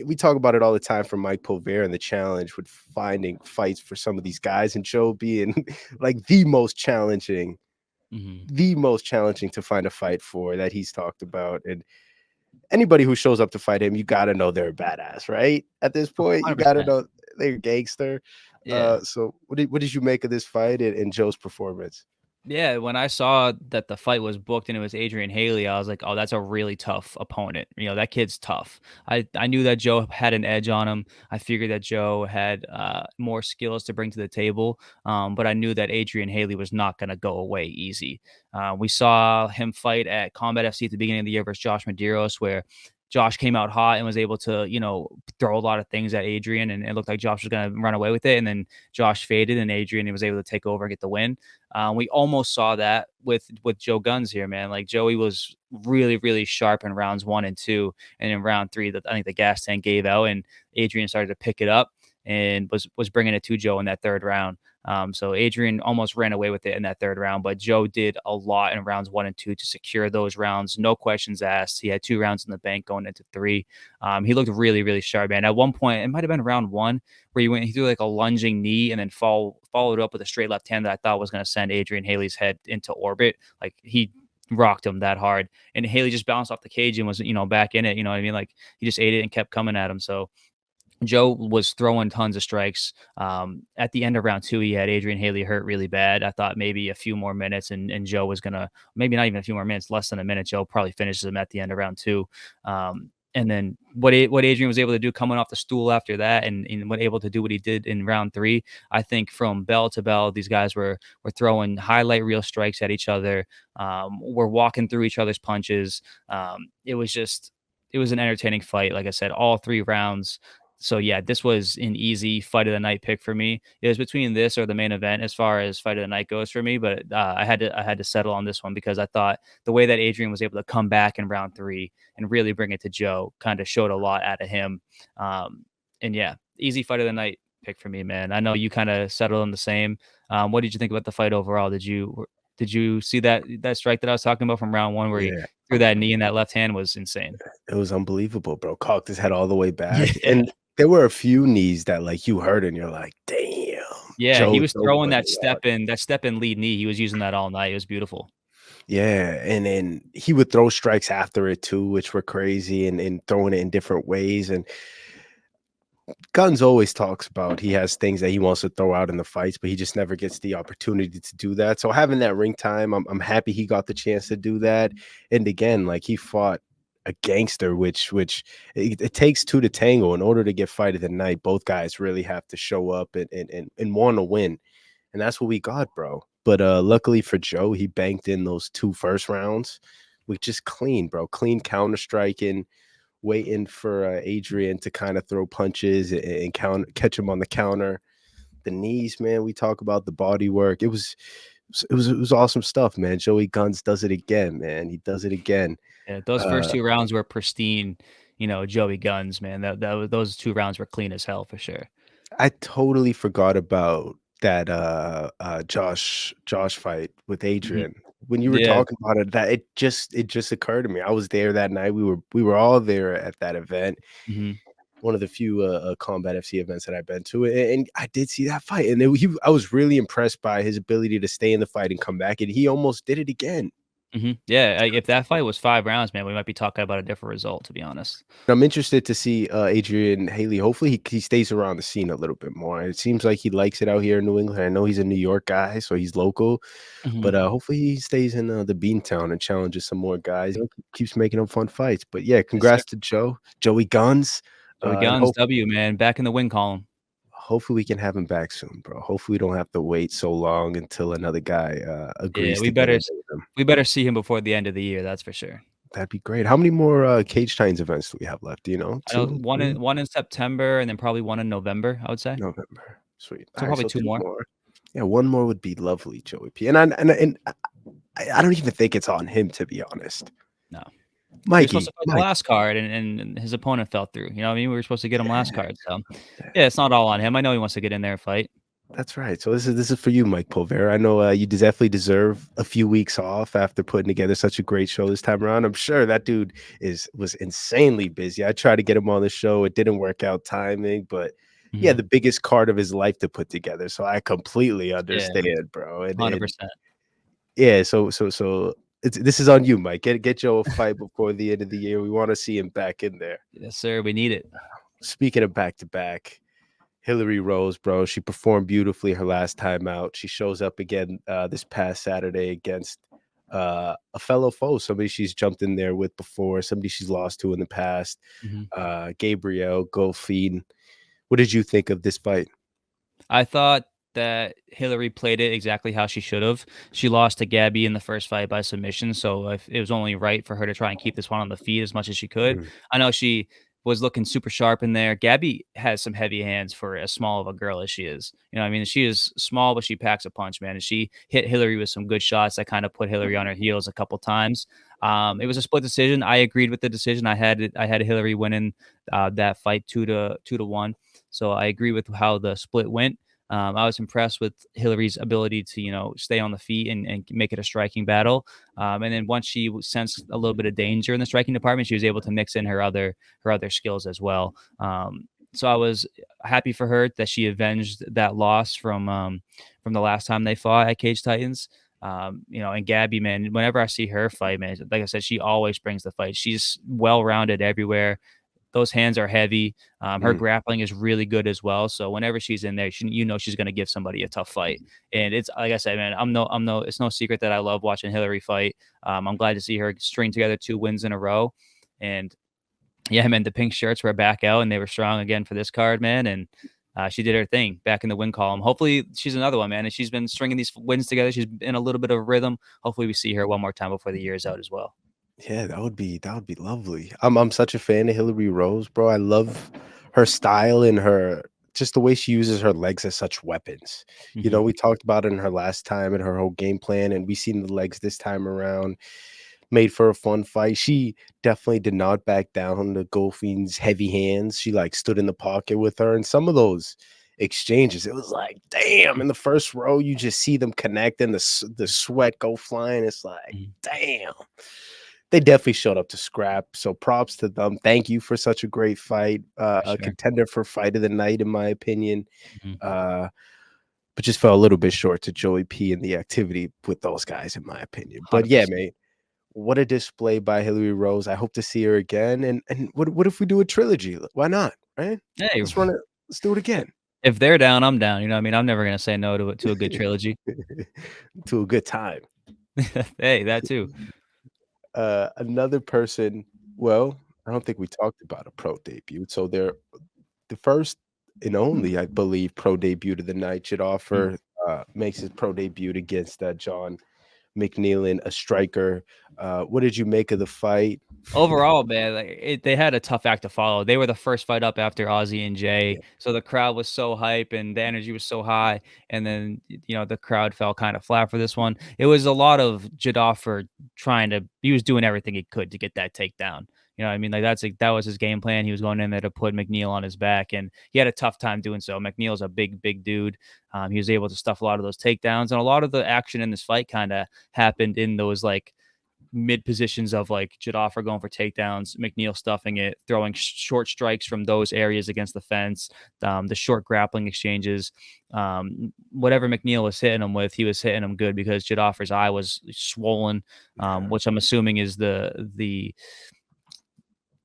we talk about it all the time from Mike Pulver and the challenge with finding fights for some of these guys, and Joe being like Mhm. the most challenging to find a fight for that he's talked about. And anybody who shows up to fight him, you got to know they're a badass, right? At this point, you got to 100%. know they're a gangster. Yeah. So what did you make of this fight and Joe's performance? Yeah, when I saw that the fight was booked and it was Adrian Haley, I was like, "Oh, that's a really tough opponent." That kid's tough. I knew that Joe had an edge on him. I figured that Joe had more skills to bring to the table, but I knew that Adrian Haley was not going to go away easy. We saw him fight at Combat FC at the beginning of the year versus Josh Medeiros, where Josh came out hot and was able to, throw a lot of things at Adrian, and it looked like Josh was going to run away with it. And then Josh faded, and Adrian was able to take over and get the win. We almost saw that with Joe Gunz here, man. Like Joey was really, really sharp in rounds 1 and 2, and in round 3, I think the gas tank gave out, and Adrian started to pick it up and was bringing it to Joe in that third round. So Adrian almost ran away with it in that third round, but Joe did a lot in rounds 1 and 2 to secure those rounds. No questions asked. He had 2 rounds in the bank going into 3. He looked really, really sharp, man. At one point, it might have been round 1 where he threw like a lunging knee and then followed up with a straight left hand that I thought was going to send Adrian Haley's head into orbit. Like he rocked him that hard, and Haley just bounced off the cage and was back in it. You know what I mean? Like he just ate it and kept coming at him. So Joe was throwing tons of strikes. At the end of round 2, he had Adrian Haley hurt really bad. I thought maybe a few more minutes, and Joe was gonna, maybe not even a few more minutes, less than a minute. Joe probably finishes him at the end of round 2. And then what Adrian was able to do coming off the stool after that, and what able to do what he did in round 3, I think from bell to bell, these guys were throwing highlight reel strikes at each other. Were walking through each other's punches. It was an entertaining fight. Like I said, all 3 rounds. So yeah, this was an easy fight of the night pick for me. It was between this or the main event as far as fight of the night goes for me, but I had to settle on this one because I thought the way that Adrian was able to come back in round 3 and really bring it to Joe kind of showed a lot out of him. And yeah, easy fight of the night pick for me, man. I know you kind of settled on the same. What did you think about the fight overall? Did you see that strike that I was talking about from round 1 where he Yeah, threw that knee in that left hand was insane. it was unbelievable, bro. Cocked his head all the way back, Yeah. and there were a few knees that like you heard and you're like, damn, Yeah, he was Joe throwing put it on. that step in lead knee. He was using that all night. It was beautiful. Yeah, and then he would throw strikes after it too, which were crazy, and throwing it in different ways. And Guns always talks about he has things that he wants to throw out in the fights, but he just never gets the opportunity to do that. So having that ring time, I'm happy he got the chance to do that. And again, like he fought a gangster, which it takes two to tango. In order to get fight of the night, both guys really have to show up and want to win. And that's what we got, bro. But luckily for Joe, he banked in those 2 first rounds, which is clean, bro. Clean counter striking, waiting for Adrian to kind of throw punches and catch him on the counter. the knees, man. We talk about the body work. It was awesome stuff, man. Joey Gunz does it again, man. He does it again. Yeah, those first Uh, 2 rounds were pristine, Joey Gunz, man. Those 2 rounds were clean as hell for sure. I totally forgot about that Josh fight with Mhm. Adrian. When you were Yeah. talking about it, that it just occurred to me. I was there that night. We were all there at that event. Mhm. One of the few combat FC events that I've been to, and I did see that fight, and I was really impressed by his ability to stay in the fight and come back, and he almost did it again. Mhm. Yeah, if that fight was 5 rounds, man, we might be talking about a different result, to be honest. I'm interested to see Adrian Haley. Hopefully, he stays around the scene a little bit more. It seems like he likes it out here in New England. I know he's a New York guy, so he's local, but Mhm. hopefully he stays in the Beantown and challenges some more guys. Keeps making them fun fights. But yeah, Yes, sir. congrats to Joey Guns, Joey and Gunz, W, man, back in the win column. hopefully we can have him back soon, bro. Hopefully we don't have to wait so long until another guy Yeah, agrees we to get better in s there with him. we better see him before the end of the year, that's for sure. That'd be great. How many more Cage Titans events do we have left? Do you know? I know 2, one 3? in September and then probably one in November, I would say. November. Sweet. So Alright, probably so 2 2 more. more. Yeah, 1 more would be lovely, Joey P. And I don't even think it's on him, to be honest. No. He was supposed Mikey, to fight the Mike. last card and his opponent fell through, you know what I mean? We were supposed to get him last Yeah, card, so, yeah, yeah, it's not all on him. I know he wants to get in there and fight. that's right. So this is for you, Mike Pulvera. I know, you definitely deserve a few weeks off after putting together such a great show this time around. I'm sure that dude was insanely busy. I tried to get him on the show. It didn't work out timing, but yeah, Mhm. the biggest card of his life to put together. So I completely Yeah, understand, bro. And 100%. yeah, so this is on you, Mike. Get Joe a fight before the end of the year. We wanna see him back in there. Yes, sir, we need it. Speaking of back to back, Hilary Rose, bro, she performed beautifully her last time out. She shows up again this past Saturday against a fellow foe, somebody she's jumped in there with before, somebody she's lost to in the past, Mhm. Gabrielle Goffin. What did you think of this fight? I thought that Hillary played it exactly how she should have. She lost to Gabby in the first fight by submission, so if it was only right for her to try and keep this one on the feet as much as she could. Mm, I know she was looking super sharp in there. Gabby has some heavy hands for as small of a girl as she is. You know, what I mean, she is small, but she packs a punch, man. And she hit Hillary with some good shots that kind of put Hillary on her heels a couple times. It was a split decision. I agreed with the decision. I had Hillary winning that fight 2-1. So I agree with how the split went. I was impressed with Hillary's ability to, stay on the feet and make it a striking battle. And then once she sensed a little bit of danger in the striking department, she was able to mix in her other skills as well. So I was happy for her that she avenged that loss from the last time they fought at Cage Titans. And Gabby, man, whenever I see her fight, man, like I said, she always brings the fight. She's well rounded everywhere. Those hands are heavy. Her mm. grappling is really good as well. So whenever she's in there, she's going to give somebody a tough fight. And it's like I said, man, it's no secret that I love watching Hillary fight. I'm glad to see her string together 2 wins in a row. And yeah, man, the pink shirts were back out and they were strong again for this card, man. And she did her thing back in the win column. Hopefully, she's another one, man. And she's been stringing these wins together. She's in a little bit of rhythm. Hopefully, we see her one more time before the year is out as well. Yeah, that would be lovely. I'm such a fan of Hilary Rose, bro. I love her style and her just the way she uses her legs as such weapons. Hmm. We talked about it in her last time and her whole game plan, and we seen the legs this time around. Made for a fun fight. She definitely did not back down to Goldfiend's heavy hands. She like stood in the pocket with her, and some of those exchanges, it was like, damn. In the first row, you just see them connect, and the sweat go flying. It's like, damn. They definitely showed up to scrap, so props to them. Thank you for such a great fight, For a sure. contender for fight of the night, in my opinion, Mhm. uh, but just fell a little bit short to Joey P and the activity with those guys, in my opinion. But yeah, 100%. mate, what a display by Hilary Rose. I hope to see her again, and what if we do a trilogy? Why not, right? Hey, Let's run it. Let's do it again. if they're down, I'm down. You know what I mean? I'm never gonna say no to a good trilogy. To a good time. Hey, that too. Another person, well, I don't think we talked about a pro debut. So they're the first and only, I believe, pro debut of the night. Should Mm, offer makes his pro debut against John McNeil and a striker. What did you make of the fight? Overall, man, they had a tough act to follow. They were the first fight up after Ozzy and Jay, Yeah, so the crowd was so hype and the energy was so high, and then the crowd fell kind of flat for this one. It was a lot of Jadoffer he was doing everything he could to get that takedown. You know what I mean? Like that was his game plan. He was going in there to put McNeil on his back, and he had a tough time doing so. McNeil's a big dude. He was able to stuff a lot of those takedowns, and a lot of the action in this fight kind of happened in those like mid positions of like Jadoffer going for takedowns, McNeil stuffing it, throwing short strikes from those areas against the fence, the short grappling exchanges. Whatever McNeil was hitting him with, he was hitting him good because Jadoffer's eye was swollen, yeah, which I'm assuming is the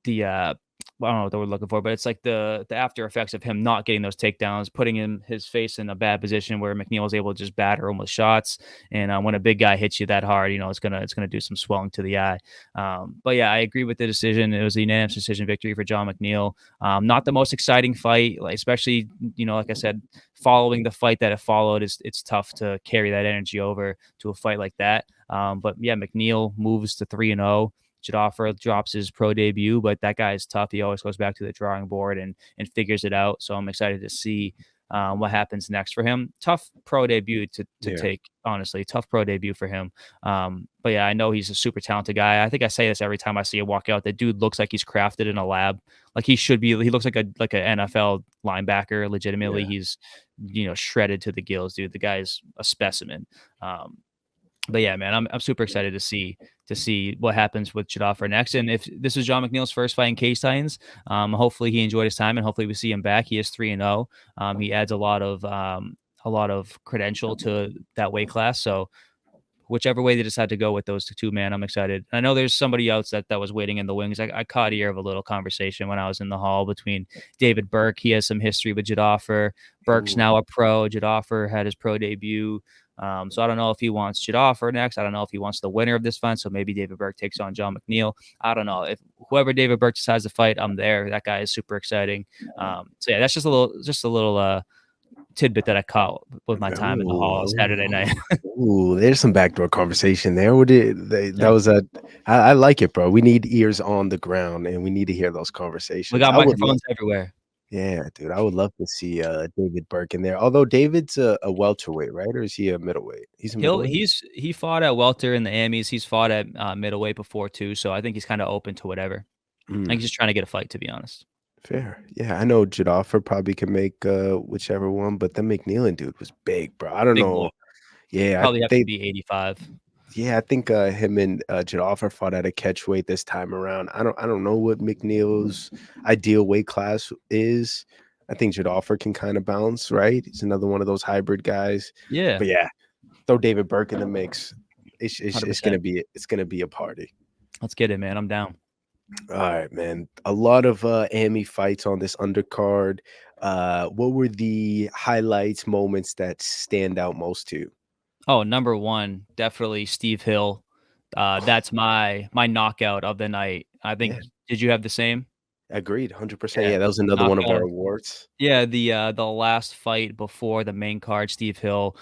I don't know what we're looking for, but it's like the after effects of him not getting those takedowns, putting his face in a bad position where McNeil was able to just batter him with shots. And when a big guy hits you that hard, it's gonna do some swelling to the eye. But yeah, I agree with the decision. It was a unanimous decision victory for John McNeil. Not the most exciting fight, like especially like I said, following the fight that it followed, it's tough to carry that energy over to a fight like that. But yeah, McNeil moves to 3-0. Jadoffer drops his pro debut, but that guy is tough. He always goes back to the drawing board and figures it out. So I'm excited to see what happens next for him. Tough pro debut to yeah. take, honestly. Tough pro debut for him. But yeah, I know he's a super talented guy. I think I say this every time I see him walk out. That dude looks like he's crafted in a lab. Like he should be. He looks like an NFL linebacker. Legitimately, Yeah. he's shredded to the gills, dude. The guy is a specimen. But yeah, man, I'm super excited to see what happens with Jadoffer next. And if this is John McNeil's first fight in Cage Titans, hopefully he enjoyed his time and hopefully we see him back. He is 3-0. He adds a lot of credential to that weight class. So whichever way they decide to go with those two, man, I'm excited. I know there's somebody else that was waiting in the wings. I caught ear of a little conversation when I was in the hall between David Burke. He has some history with Jadoffer. Burke's Ooh, now a pro. Jadoffer had his pro debut. So I don't know if he wants Jadoffer next. I don't know if he wants the winner of this fight. So maybe David Burke takes on John McNeil. I don't know. If whoever David Burke decides to fight, I'm there. That guy is super exciting. So yeah, that's just a little tidbit that I caught with my time in the hall on Saturday night. ooh, there's some backdoor conversation there. That Yeah. was I like it, bro. We need ears on the ground and we need to hear those We conversations. got I would love, microphones everywhere. yeah, dude. I would love to see David Burke in there. Although David's a welterweight, right? Or is he a middleweight? He's a middleweight. He fought at welter in the Amis. He's fought at middleweight before too. So I think he's kind of open to whatever. I think Mm, he's just trying to get a fight, to be honest. fair. Yeah, I know Jadoffer probably can make whichever one, but the McNeilin dude was big, bro. I don't Big boy. know. Yeah, Probably have to be 85. I think him and Jadoffer fought at a catchweight this time around. I don't know what McNeil's ideal weight class is. I think Jadoffer can kind of bounce, right? He's another one of those hybrid guys. Yeah, But yeah, throw David Burke in the mix. It's gonna 100%. be a party. Let's get it, man. I'm down. All right, man. A lot of AMI fights on this undercard. What were the highlights, moments that stand out most to you? Oh, number one, definitely Steve Hill. That's my knockout of the night. I think. Yeah, Did you have the same? agreed, 100%. Yeah, Yeah, that was another one of knockout our of awards. Yeah, the last fight before the main card, Steve Hill,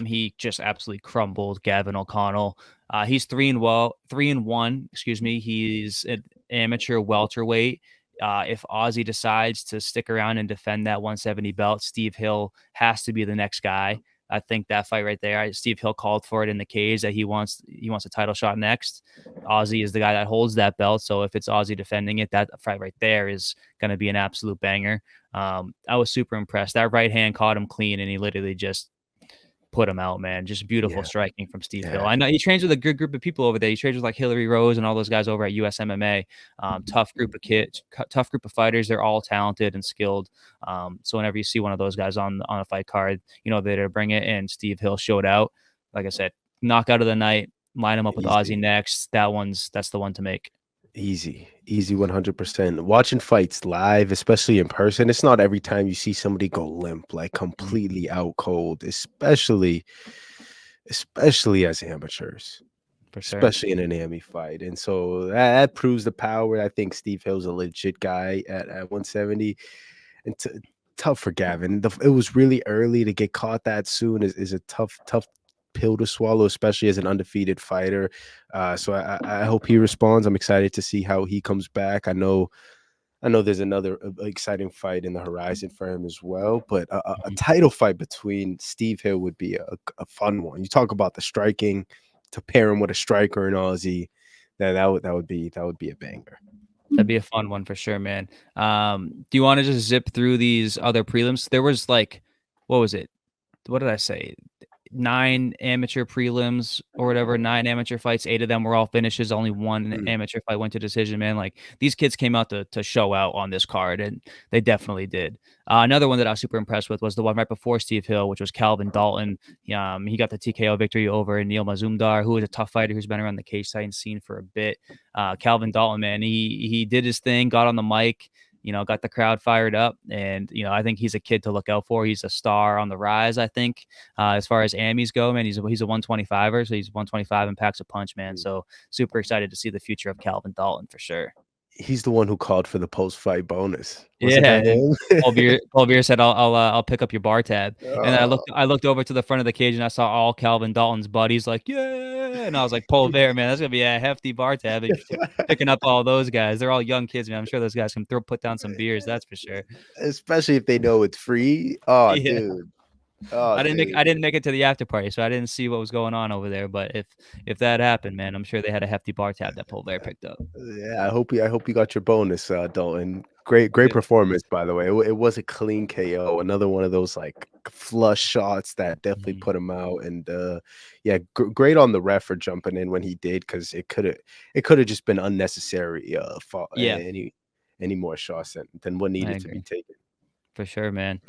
he just absolutely crumbled Gavin O'Connell. He's 3-1, excuse me. He's an amateur welterweight. If Ozzy decides to stick around and defend that 170 belt, Steve Hill has to be the next guy. I think that fight right there, Steve Hill called for it in the cage that he wants a title shot next. Ozzy is the guy that holds that belt, so if it's Ozzy defending it, that fight right there is going to be an absolute banger. I was super impressed. That right hand caught him clean, and he literally just put him out, man. Just beautiful Yeah, striking from Steve Hill. yeah, I know he trains with a good group of people over there. He trains with like Hilary Rose and all those guys over at USMMA. Tough group of kids, tough group of fighters. They're all talented and skilled. So whenever you see one of those guys on a fight card, they're to bring it. And Steve Hill showed out. Like I said, knockout of the night. Line him up with Ozzy easy, next. That's the one to make. easy, 100%. Watching fights live, especially in person, it's not every time you see somebody go limp, like Mhm. completely out cold, especially as amateurs, For sure. especially in an AMI fight. And so that proves the power. I think Steve Hill's a legit guy at 170. And tough for Gavin. It was really early to get caught that soon is a tough pill to swallow, especially as an undefeated fighter. So I hope he responds. I'm excited to see how he comes back. I know there's another exciting fight in the horizon for him as well, but a Mhm. title fight between Steve Hill would be a fun one. You talk about the striking, to pair him with a striker in Aussie, that would be a banger. That'd be a fun one for sure, man. Do you want to just zip through these other prelims? There was like, what was it? What did I say? 9 amateur prelims or whatever, 9 amateur fights, 8 of them were all finishes, only 1 Mm. amateur fight went to decision, man. Like, these kids came out to show out on this card, and they definitely did. Another one that I was super impressed with was the one right before Steve Hill, which was Calvin Dalton. He got the TKO victory over Neil Mazumdar, who is a tough fighter who's been around the cage fighting scene for a bit. Calvin Dalton, man, he did his thing, got on the mic, got the crowd fired up. And, I think he's a kid to look out for. He's a star on the rise, I think. As far as Amis go, man, he's a 125er, so he's 125 and packs a punch, man. So super excited to see the future of Calvin Dalton for sure. He's the one who called for the post-fight bonus. Wasn't Yeah, that and him? Paul Beer said, I'll pick up your bar tab." And I Oh, looked over to the front of the cage and I saw all Calvin Dalton's buddies like, "Yeah!" And I was like, "Paul Bear, man, that's gonna be a hefty bar tab if you're picking up all those guys. They're all young kids, man. I'm sure those guys can put down some beers. That's for sure." especially if they know it's free. Oh, Yeah. dude. Oh, I dude. didn't make it to the after party, so I didn't see what was going on over there. But if that happened, man, I'm sure they had a hefty bar tab that Paul Bear picked up. Yeah, I hope you got your bonus, Dalton. Great Yeah. performance, by the way. It was a clean KO. Another one of those like flush shots that definitely Mhm. put him out. And yeah, great on the ref for jumping in when he did, because it could have just been unnecessary. Yeah, Any more shots than what I needed to be agree. taken. For sure, man.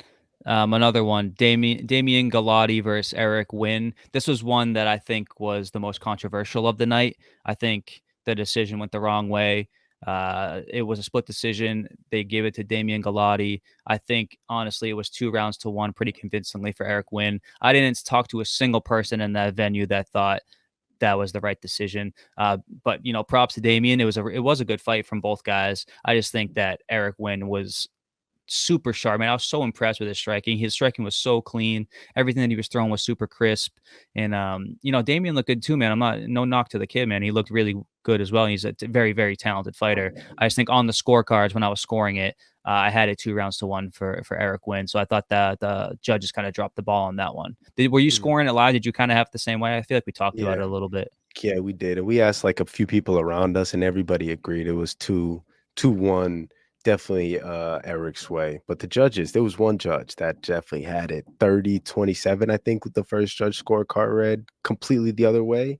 Another one, Damian Galati versus Eric Wynn. This was one that I think was the most controversial of the night. I think the decision went the wrong way. It was a split decision. They gave it to Damian Galati. I think, honestly, it was 2 rounds to 1 pretty convincingly for Eric Wynn. I didn't talk to a single person in that venue that thought that was the right decision. But props to Damian. It was a good fight from both guys. I just think that Eric Wynn was super sharp, man. I was so impressed with his striking. His striking was so clean. Everything that he was throwing was super crisp. And Damian looked good too, man. I'm not no knock to the kid, man. He looked really good as well. He's a very, very talented fighter. I just think on the scorecards when I was scoring it, I had it 2 rounds to 1 for Eric Wynn. So I thought that the judges kind of dropped the ball on that one. Were you Mhm. scoring it live? Did you kind of have it the same way? I feel like we talked about it Yeah. a little bit. Yeah, we did. And we asked like a few people around us, and everybody agreed it was 2-1, definitely Eric's way. But the judges, there was one judge that definitely had it 30-27, I think, with the first judge scorecard read completely the other way.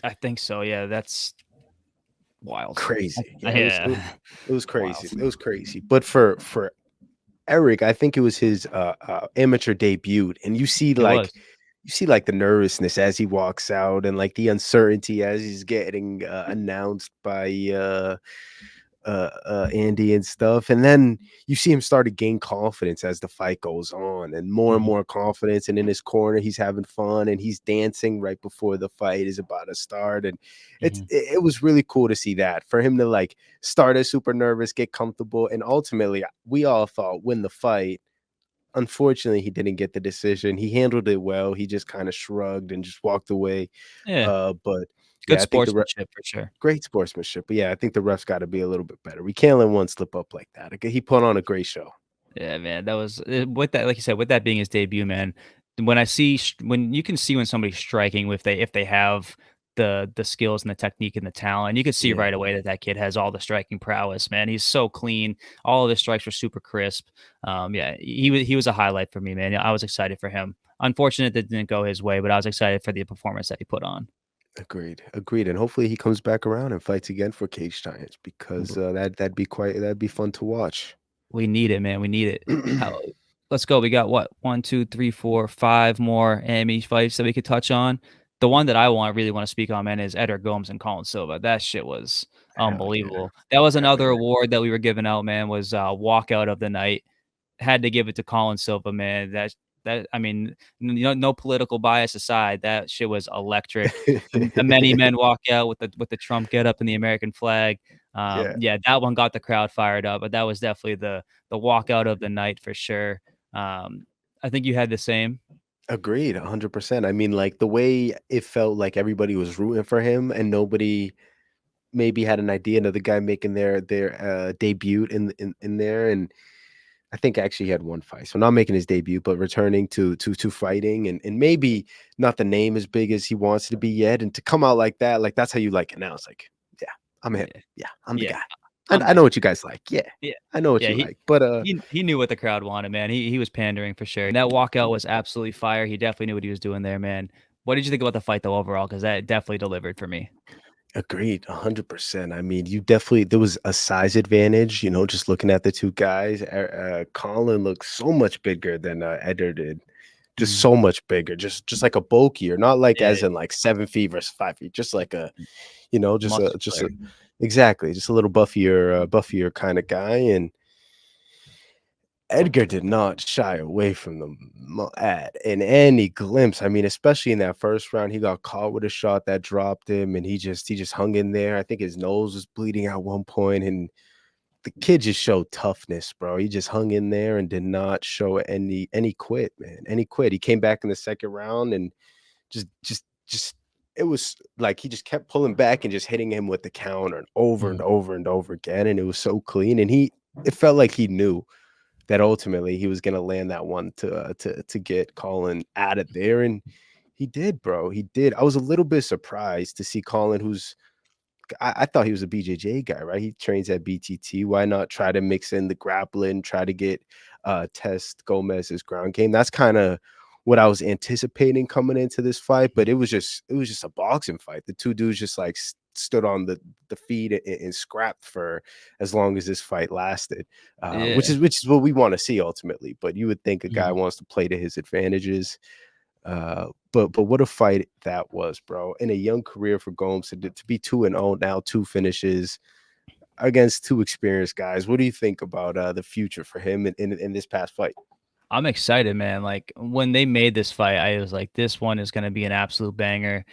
I think so. Yeah, that's wild. Crazy. Yeah, Yeah, it was wild. crazy. It was crazy. But for Eric, I think it was his amateur debut, and It was. you see like the nervousness as he walks out, and like the uncertainty as he's getting announced by Andy and stuff. And then you see him start to gain confidence as the fight goes on, and Mhm, more confidence. And in his corner, he's having fun and he's dancing right before the fight is about to start. And mhm. it was really cool to see that, for him to like start as super nervous, get comfortable, and ultimately we all thought win the fight. Unfortunately, he didn't get the decision. He handled it well. He just kind of shrugged and just walked away. Yeah, But good yeah, I think the sportsmanship for sure. great sportsmanship. But yeah, I think the refs got to be a little bit better. We can't let one slip up like that. Okay, he put on a great show. Yeah, man, that was with that, like you said, with that being his debut, man. When I see when you can see when somebody's striking if they have the skills and the technique and the talent, you can see Yeah, right away that that kid has all the striking prowess, man. He's so clean. All of his strikes were super crisp. Yeah, he was a highlight for me, man. I was excited for him. Unfortunate that didn't go his way, but I was excited for the performance that he put on. agreed. And hopefully he comes back around and fights again for Cage Giants, because that'd be fun to watch. We need it, man. We need it. How let's go. We got what? One, two, three, four, 5 more Emmy fights that we could touch on. The one that I really want to speak on, man, is Edgar Gomes and Colin Silva. That shit was Hell yeah, unbelievable. That was hell another yeah. award that we were giving out, man, was walkout of the night. Had to give it to Colin Silva, man. That I mean, no political bias aside, that shit was electric. The many men walk out with the Trump get up and the American flag. Yeah. Yeah, that one got the crowd fired up, but that was definitely the walkout of the night for sure. I think you had the same. Agreed, 100%. I mean, like, the way it felt like everybody was rooting for him and nobody maybe had an idea, another guy making their debut in there, and I think actually he had one fight, so not making his debut, but returning to fighting, and maybe not the name as big as he wants to be yet, and to come out like that, like, that's how you like announce, like, "Yeah, I'm him. Yeah. Yeah, I'm the Yeah. guy. I'm I know that. what you guys like. Yeah, Yeah. I know what Yeah, you like." But, he knew what the crowd wanted, man. He was pandering for sure. And that walkout was absolutely fire. He definitely knew what he was doing there, man. What did you think about the fight though overall? Because that definitely delivered for me. agreed, 100%. I mean, you definitely there was a size advantage, just looking at the 2 guys. Colin looks so much bigger than, Eder did. Just Mhm. so much bigger, just like a bulkier, not like Yeah, as in, like, 7 feet versus 5 feet, just like a just muscular. a exactly, just a little buffier kinda guy, and Edgar did not shy away from the ad in any glimpse. I mean, especially in that first round, he got caught with a shot that dropped him, and he just hung in there. I think his nose was bleeding at one point, and the kid just showed toughness, bro. He just hung in there and did not show any quit, man. Any quit. He came back in the second round and just it was like he just kept pulling back and just hitting him with the counter and over and Mhm. over and over again, and it was so clean. And it felt like he knew that ultimately he was gonna land that one to get Colin out of there, and he did, bro. He did. I was a little bit surprised to see Colin, who's I thought he was a BJJ guy, right? He trains at BTT. Why not try to mix in the grappling, try to get test Gomez's ground game? That's kind of what I was anticipating coming into this fight, but it was just a boxing fight. The two dudes just like stood on the feet and scrapped for as long as this fight lasted, which Yeah. is which is what we want to see ultimately. But you would think a guy Mhm. wants to play to his advantages. But what a fight that was, bro. In a young career for Gomes to be 2-0 now, 2 finishes against 2 experienced guys. What do you think about the future for him in this past fight? I'm excited, man. Like when they made this fight, I was like, this one is going to be an absolute banger.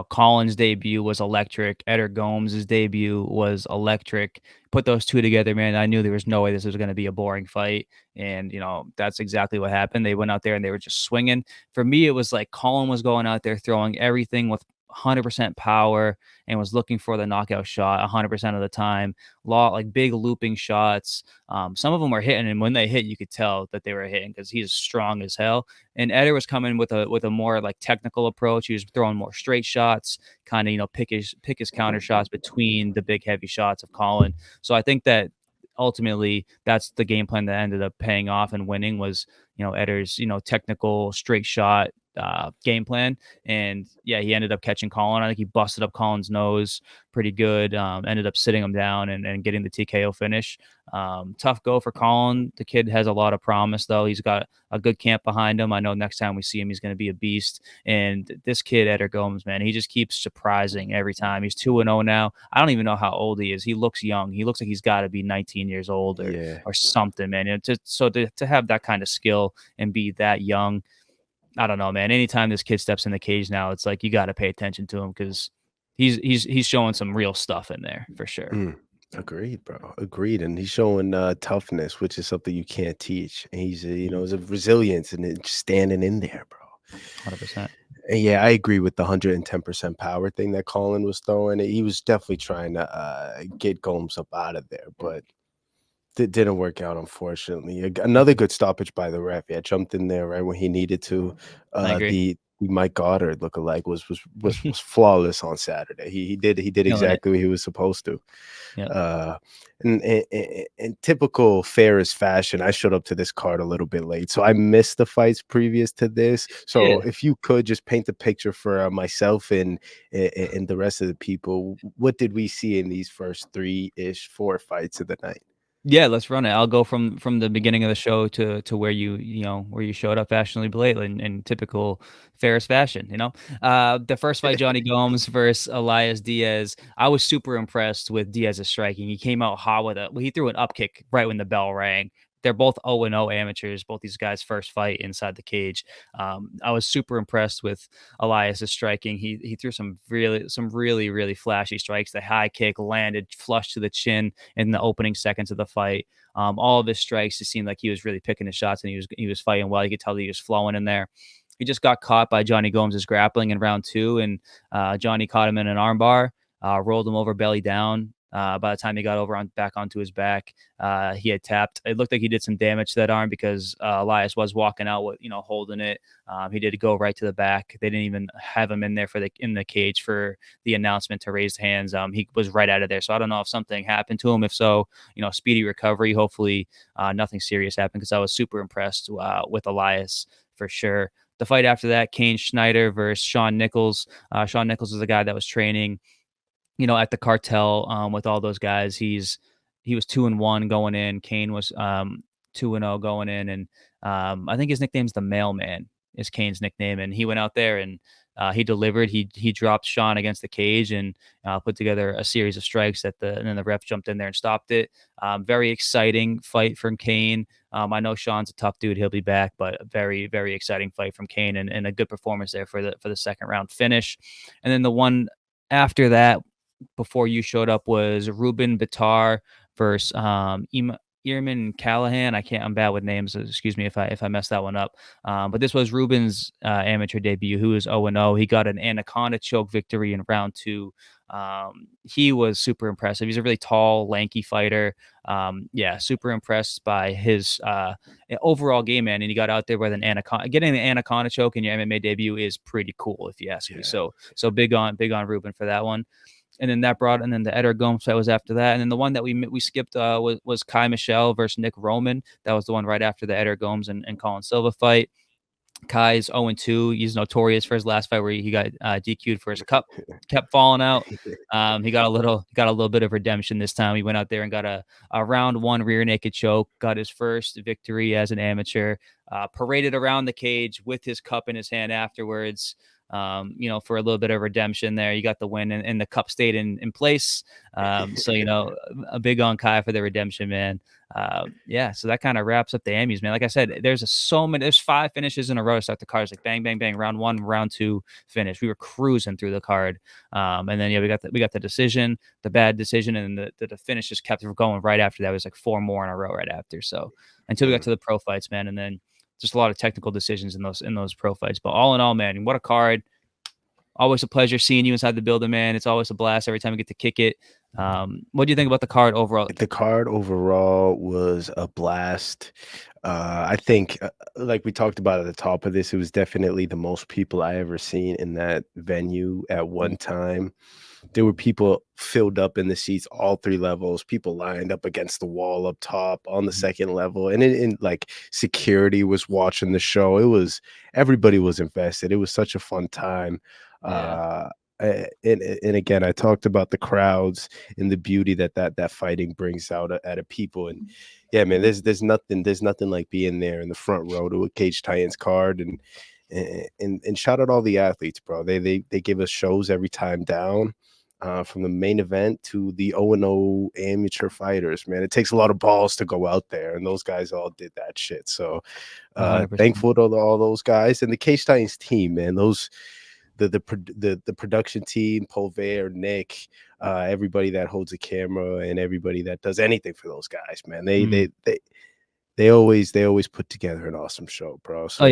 Colin's debut was electric. Eder Gomez's debut was electric. Put those two together, man. I knew there was no way this was going to be a boring fight. And, that's exactly what happened. They went out there and they were just swinging. For me, it was like Colin was going out there throwing everything with 100% power and was looking for the knockout shot 100% of the time. Like big looping shots. Some of them were hitting, and when they hit, you could tell that they were hitting because he's strong as hell. And Eder was coming with a more like technical approach. He was throwing more straight shots, kind of pick his counter shots between the big heavy shots of Colin. So I think that ultimately that's the game plan that ended up paying off and winning was Eder's technical straight shot game plan. And yeah, he ended up catching Colin. I think he busted up Colin's nose pretty good. Ended up sitting him down and getting the TKO finish. Tough go for Colin. The kid has a lot of promise, though. He's got a good camp behind him. I know next time we see him, he's going to be a beast. And this kid, Eder Gomes, man, he just keeps surprising every time. He's 2-0 now. I don't even know how old he is. He looks young. He looks like he's got to be 19 years old or Yeah. or something, man. To have that kind of skill and be that young, I don't know, man. Anytime this kid steps in the cage now, it's like you got to pay attention to him because he's showing some real stuff in there for sure. Mm. Agreed, bro. Agreed. And he's showing toughness, which is something you can't teach. And he's Mhm. it's a resilience and it's standing in there, bro. 100%. And yeah, I agree with the 110% power thing that Colin was throwing. He was definitely trying to get Gomes up out of there, but didn't work out, unfortunately. Another Mhm. good stoppage by the ref. Yeah, jumped in there right when he needed to. I agree. The Mike Goddard lookalike was flawless on Saturday. He did Killing it. exactly what he was supposed to. Yep. Uh, in typical Ferris fashion, I showed up to this card a little bit late, so I missed the fights previous to this. So Yeah. if you could just paint the picture for myself and the rest of the people, what did we see in these first 4 fights of the night? Yeah, let's run it. I'll go from the beginning of the show to where you showed up fashionably late in typical Ferris fashion. The first fight, Johnny Gomes versus Elias Diaz. I was super impressed with Diaz's striking. He came out hot he threw an up kick right when the bell rang. They're both 0-0 amateurs. Both these guys' first fight inside the cage. I was super impressed with Elias's striking. He threw some really flashy strikes. The high kick landed flush to the chin in the opening seconds of the fight. All of his strikes, it seemed like he was really picking his shots and he was fighting well. You could tell that he was flowing in there. he just got caught by Johnny Gomes' grappling in round 2, and Johnny caught him in an armbar, rolled him over belly down. By the time he got over back onto his back, he had tapped. It looked like he did some damage to that arm because Elias was walking out with, holding it. He did go right to the back. They didn't even have him in there in the cage for the announcement to raise hands. He was right out of there. So I don't know if something happened to him. If so, speedy recovery. Hopefully, nothing serious happened, because I was super impressed with Elias for sure. The fight after that, Kane Schneider versus Shawn Nichols. Shawn Nichols is the guy that was training, at the cartel with all those guys. He was 2-1 going in. Kane was 2-0 going in, and I think his nickname's the Mailman is Kane's nickname. And he went out there and he delivered. He dropped Shawn against the cage and put together a series of strikes and then the ref jumped in there and stopped it. Very exciting fight from Kane. I know Shawn's a tough dude. He'll be back, but a very, very exciting fight from Kane, and a good performance there for the second round finish. And then the one after that, before you showed up, was Ruben Bitar versus Eamon Callahan. I'm bad with names. Excuse me if I messed that one up. But this was Ruben's amateur debut, who is 0-0. He got an anaconda choke victory in round 2. He was super impressive. He's a really tall, lanky fighter. Super impressed by his overall game, man. And he got out there with an anaconda. Getting an anaconda choke in your MMA debut is pretty cool, if you ask me. So big on Ruben for that one. And then the Eder Gomes fight was after that. And then the one that we skipped was Kai Michel versus Nick Roman. That was the one right after the Eder Gomes and Colin Silva fight. Kai's 0-2. He's notorious for his last fight where he got DQ'd for his cup, kept falling out. He got a little bit of redemption this time. He went out there and got a round 1 rear naked choke, got his first victory as an amateur, paraded around the cage with his cup in his hand afterwards. For a little bit of redemption there. You got the win, and the cup stayed in place. A big on Kai for the redemption, man. So that kind of wraps up the Emmys, man. Like I said, there's 5 finishes in a row to start the cards, like bang, bang, bang, round 1, round 2, finish. We were cruising through the card. And then we got the decision, the bad decision, and the finish just kept going right after that. It was like 4 more in a row right after. So until we got to the pro fights, man, and then just a lot of technical decisions in those pro fights. But all in all, man, what a card. Always a pleasure seeing you inside the building, man. It's always a blast every time we get to kick it. What do you think about the card overall? The card overall was a blast. I think, like we talked about at the top of this, it was definitely the most people I ever seen in that venue at one time. There were people filled up in the seats, all 3 levels, people lined up against the wall up top on the second level. And in like security was watching the show. Everybody was invested. It was such a fun time. Yeah. And again, I talked about the crowds and the beauty that fighting brings out at a people. And yeah, man, there's nothing like being there in the front row to a Cage Titans card. And shout out all the athletes, bro. They give us shows every time down. From the main event to the 0-0 amateur fighters, man. It takes a lot of balls to go out there, and those guys all did that shit. So 100%. thankful to all those guys and the Cage Titans team, man. The production team, Polver, Nick, everybody that holds a camera and everybody that does anything for those guys, man. They always put together an awesome show, bro. So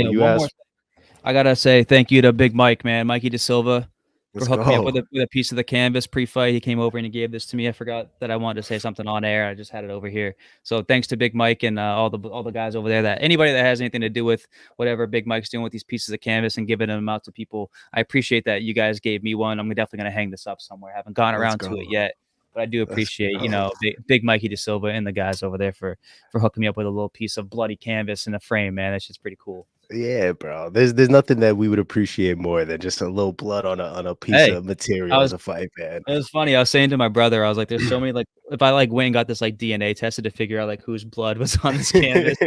I gotta say thank you to Big Mike, man, Mikey De Silva, for Let's hooking me up go. with a piece of the canvas pre-fight. He came over and he gave this to me. I forgot that I wanted to say something on air. I just had it over here. So thanks to Big Mike and all the guys over there. That anybody that has anything to do with whatever Big Mike's doing with these pieces of canvas and giving them out to people, I appreciate that you guys gave me one. I'm definitely gonna hang this up somewhere. I haven't gone around to it yet, but I do appreciate Big Mikey De Silva and the guys over there for hooking me up with a little piece of bloody canvas in a frame, man. That shit's pretty cool. Yeah, bro. There's nothing that we would appreciate more than just a little blood on a piece of material as a fight, man. It was funny. I was saying to my brother, I was like, "There's so many like if I like went and got this like DNA tested to figure out like whose blood was on this canvas,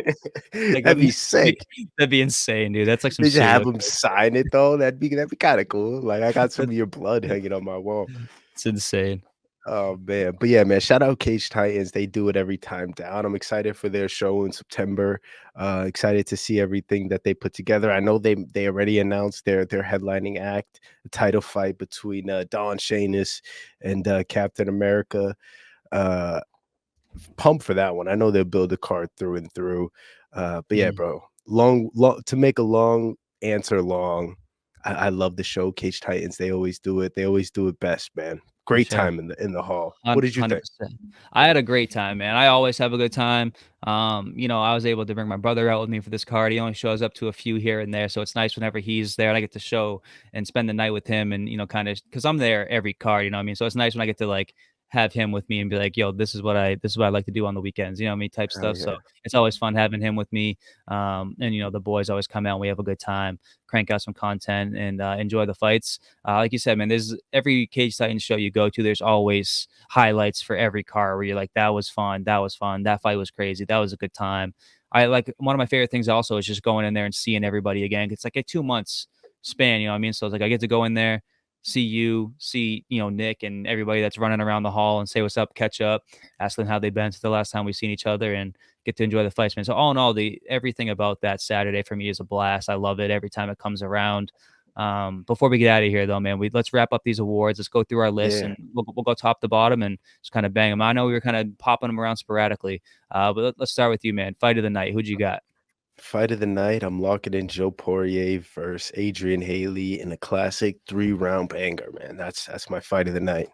like That'd be sick. That'd be insane, dude. That's like some. They just have them sign it though. That'd be kind of cool. Like I got some of your blood hanging on my wall. It's insane. Oh man, but yeah, man, shout out Cage Titans. They do it every time down. I'm excited for their show in September. Excited to see everything that they put together. I know they already announced their headlining act, a title fight between Don Shainis and Captain America. Pumped for that one. I know they'll build the card through and through. But yeah, bro, long to make a long answer long. I love the show, Cage Titans. They always do it. They always do it best, man. For Great sure. time in the hall. What did you think? 100%. I had a great time, man. I always have a good time. I was able to bring my brother out with me for this card. He only shows up to a few here and there, so it's nice whenever he's there and I get to show and spend the night with him and, kind of because I'm there every card, you know what I mean? So it's nice when I get to like have him with me and be like, yo, this is what I like to do on the weekends, you know what I mean? Type Oh stuff. So yeah, it's always fun having him with me. And the boys always come out and we have a good time, crank out some content and enjoy the fights. Like you said, man, there's every Cage Titans show you go to, there's always highlights for every car where you're like, that was fun, that fight was crazy, that was a good time. I like one of my favorite things also is just going in there and seeing everybody again. It's like a 2 months span, you know what I mean? So it's like I get to go in there, see you, see Nick and everybody that's running around the hall and say what's up, catch up, ask them how they've been since the last time we've seen each other, and get to enjoy the fights, man. So all in all, the everything about that Saturday for me is a blast. I love it every time it comes around. Before we get out of here, though, man, let's wrap up these awards. Let's go through our list, yeah. and we'll go top to bottom and just kind of bang them. I know we were kind of popping them around sporadically, but let's start with you, man. Fight of the night. Who'd you got? Fight of the night. I'm locking in Joe Poirier versus Adrian Haley in a classic 3 round banger, man. That's my fight of the night.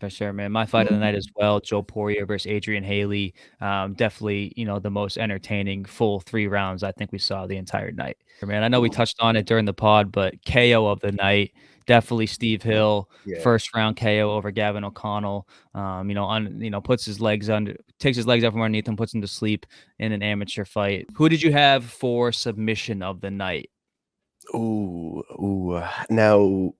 For sure, man. My fight of the night as well. Joe Poirier versus Adrian Haley. Definitely, the most entertaining full 3 rounds I think we saw the entire night. Man, I know we Ooh, touched on it during the pod, but KO of the night, definitely Steve Hill. yeah. First round KO over Gavin O'Connell. Puts his legs under, takes his legs out from underneath him, puts him to sleep in an amateur fight. Who did you have for submission of the night? Ooh. Now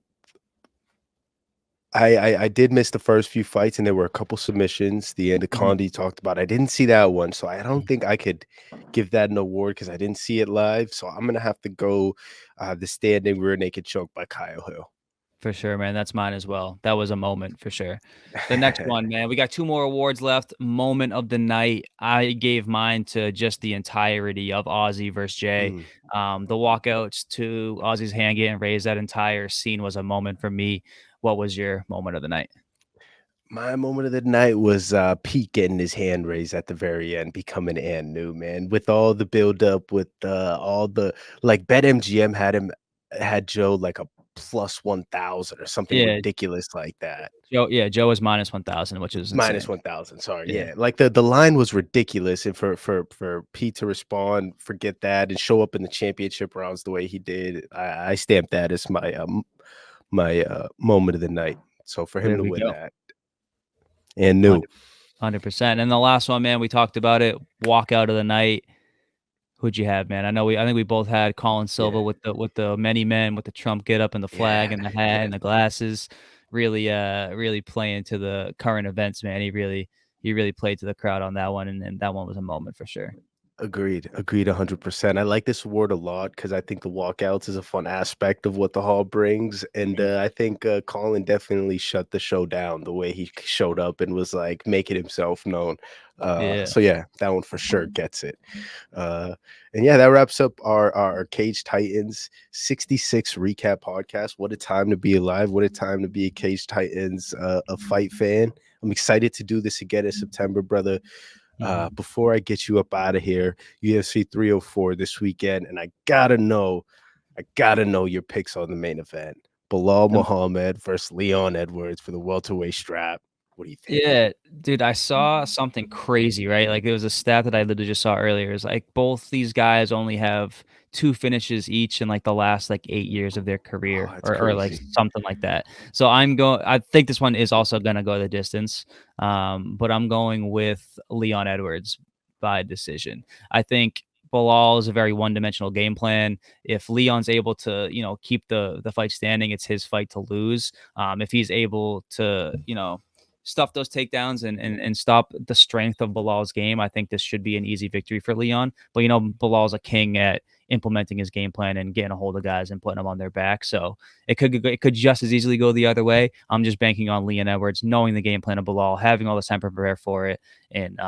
I did miss the first few fights, and there were a couple submissions. The end of Mhm. Condi talked about. I didn't see that one, so I don't think I could give that an award because I didn't see it live. So I'm gonna have to go the standing rear naked choke by Kyle Hill. For sure, man. That's mine as well. That was a moment for sure. The next one, man, we got two more awards left. Moment of the night. I gave mine to just the entirety of Aussie versus Jay. Mm. The walkouts to Aussie's hand getting raised, that entire scene was a moment for me. What was your moment of the night? My moment of the night was Pete getting his hand raised at the very end, becoming and new man with all the build up, with all the like BetMGM had Joe like a plus 1,000 or something Yeah, ridiculous like that. Joe was minus 1,000, which is Minus insane. 1,000, sorry, Yeah. yeah, like, the line was ridiculous, and for Pete to respond, forget that, and show up in the championship rounds the way he did, I stamped that as my moment of the night, so for him There to we win go. that and new. 100%. And the last one, man, we talked about it. Walkout of the night. Who'd you have, man? I think we both had Colin Yeah, Silva with the many men with the Trump get up and the flag yeah, and the hat yeah. and the glasses. Really playing to the current events, man. He really played to the crowd on that one, and that one was a moment for sure. Agreed 100%. I like this award a lot because I think the walkouts is a fun aspect of what the hall brings, and, Mhm. I think, Colin definitely shut the show down the way he showed up and was, like, making himself known. Yeah. So yeah, that one for sure gets it. Uh, and yeah, that wraps up our Cage Titans 66 recap podcast. What a time to be alive. What a time to be a Cage Titans, a fight fan. I'm excited to do this again in September, brother. Mhm. Before I get you up out of here, UFC 304 this weekend, and I gotta know your picks on the main event. Bilal The Muhammad versus Leon Edwards for the welterweight strap. What do you think? Yeah, dude, I saw something crazy, right? Like, it was a stat that I literally just saw earlier. It's like both these guys only have 2 finishes each in, like, the last, like, 8 years of their Oh, career that's or, like, crazy. something like that. So I think this one is also gonna go the distance, but I'm going with Leon Edwards by decision. I think Bilal is a very one-dimensional game plan. If Leon's able to, keep the fight standing, it's his fight to lose. If he's able to, stuff those takedowns and stop the strength of Bilal's game, I think this should be an easy victory for Leon. But Bilal's a king at implementing his game plan and getting a hold of guys and putting them on their back. So it could just as easily go the other way. I'm just banking on Leon Edwards, knowing the game plan of Bilal, having all the time to prepare for it, and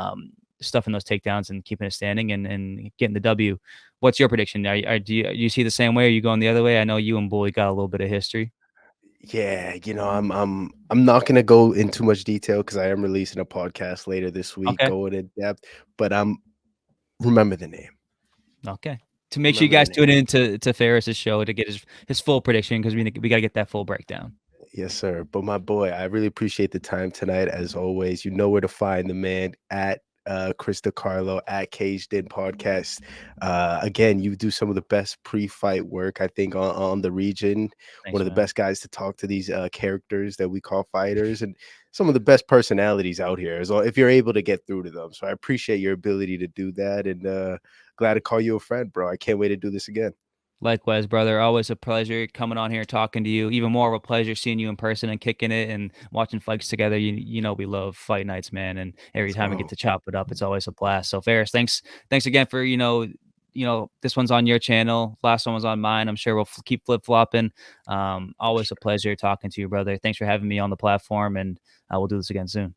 stuffing those takedowns and keeping it standing and getting the W. What's your prediction? Do you see the same way? Or are you going the other way? I know you and Bully got a little bit of history. Yeah, I'm not gonna go in too much detail because I am releasing a podcast later this week Okay. going in depth, but remember the name. Okay. to make sure you Remember the guys tune name. in to Ferris's show to get his full prediction because we gotta get that full breakdown. Yes, sir. But my boy, I really appreciate the time tonight. As always, you know where to find the man at Chris DiCarlo at Caged In Podcast. Again, you do some of the best pre-fight work, I think, on the region. One Thanks, of the man. best guys to talk to these characters that we call fighters, and some of the best personalities out here. As well, if you're able to get through to them, so I appreciate your ability to do that, and glad to call you a friend, bro. I can't wait to do this again. Likewise, brother. Always a pleasure coming on here talking to you. Even more of a pleasure seeing you in person and kicking it and watching fights together. You know we love fight nights, man. And every Let's time we get go. to chop it up, it's always a blast. So Ferris, thanks again for this one's on your channel. Last one was on mine. I'm sure we'll keep flip flopping. For Always a sure. pleasure talking to you, brother. Thanks for having me on the platform, and we'll do this again soon.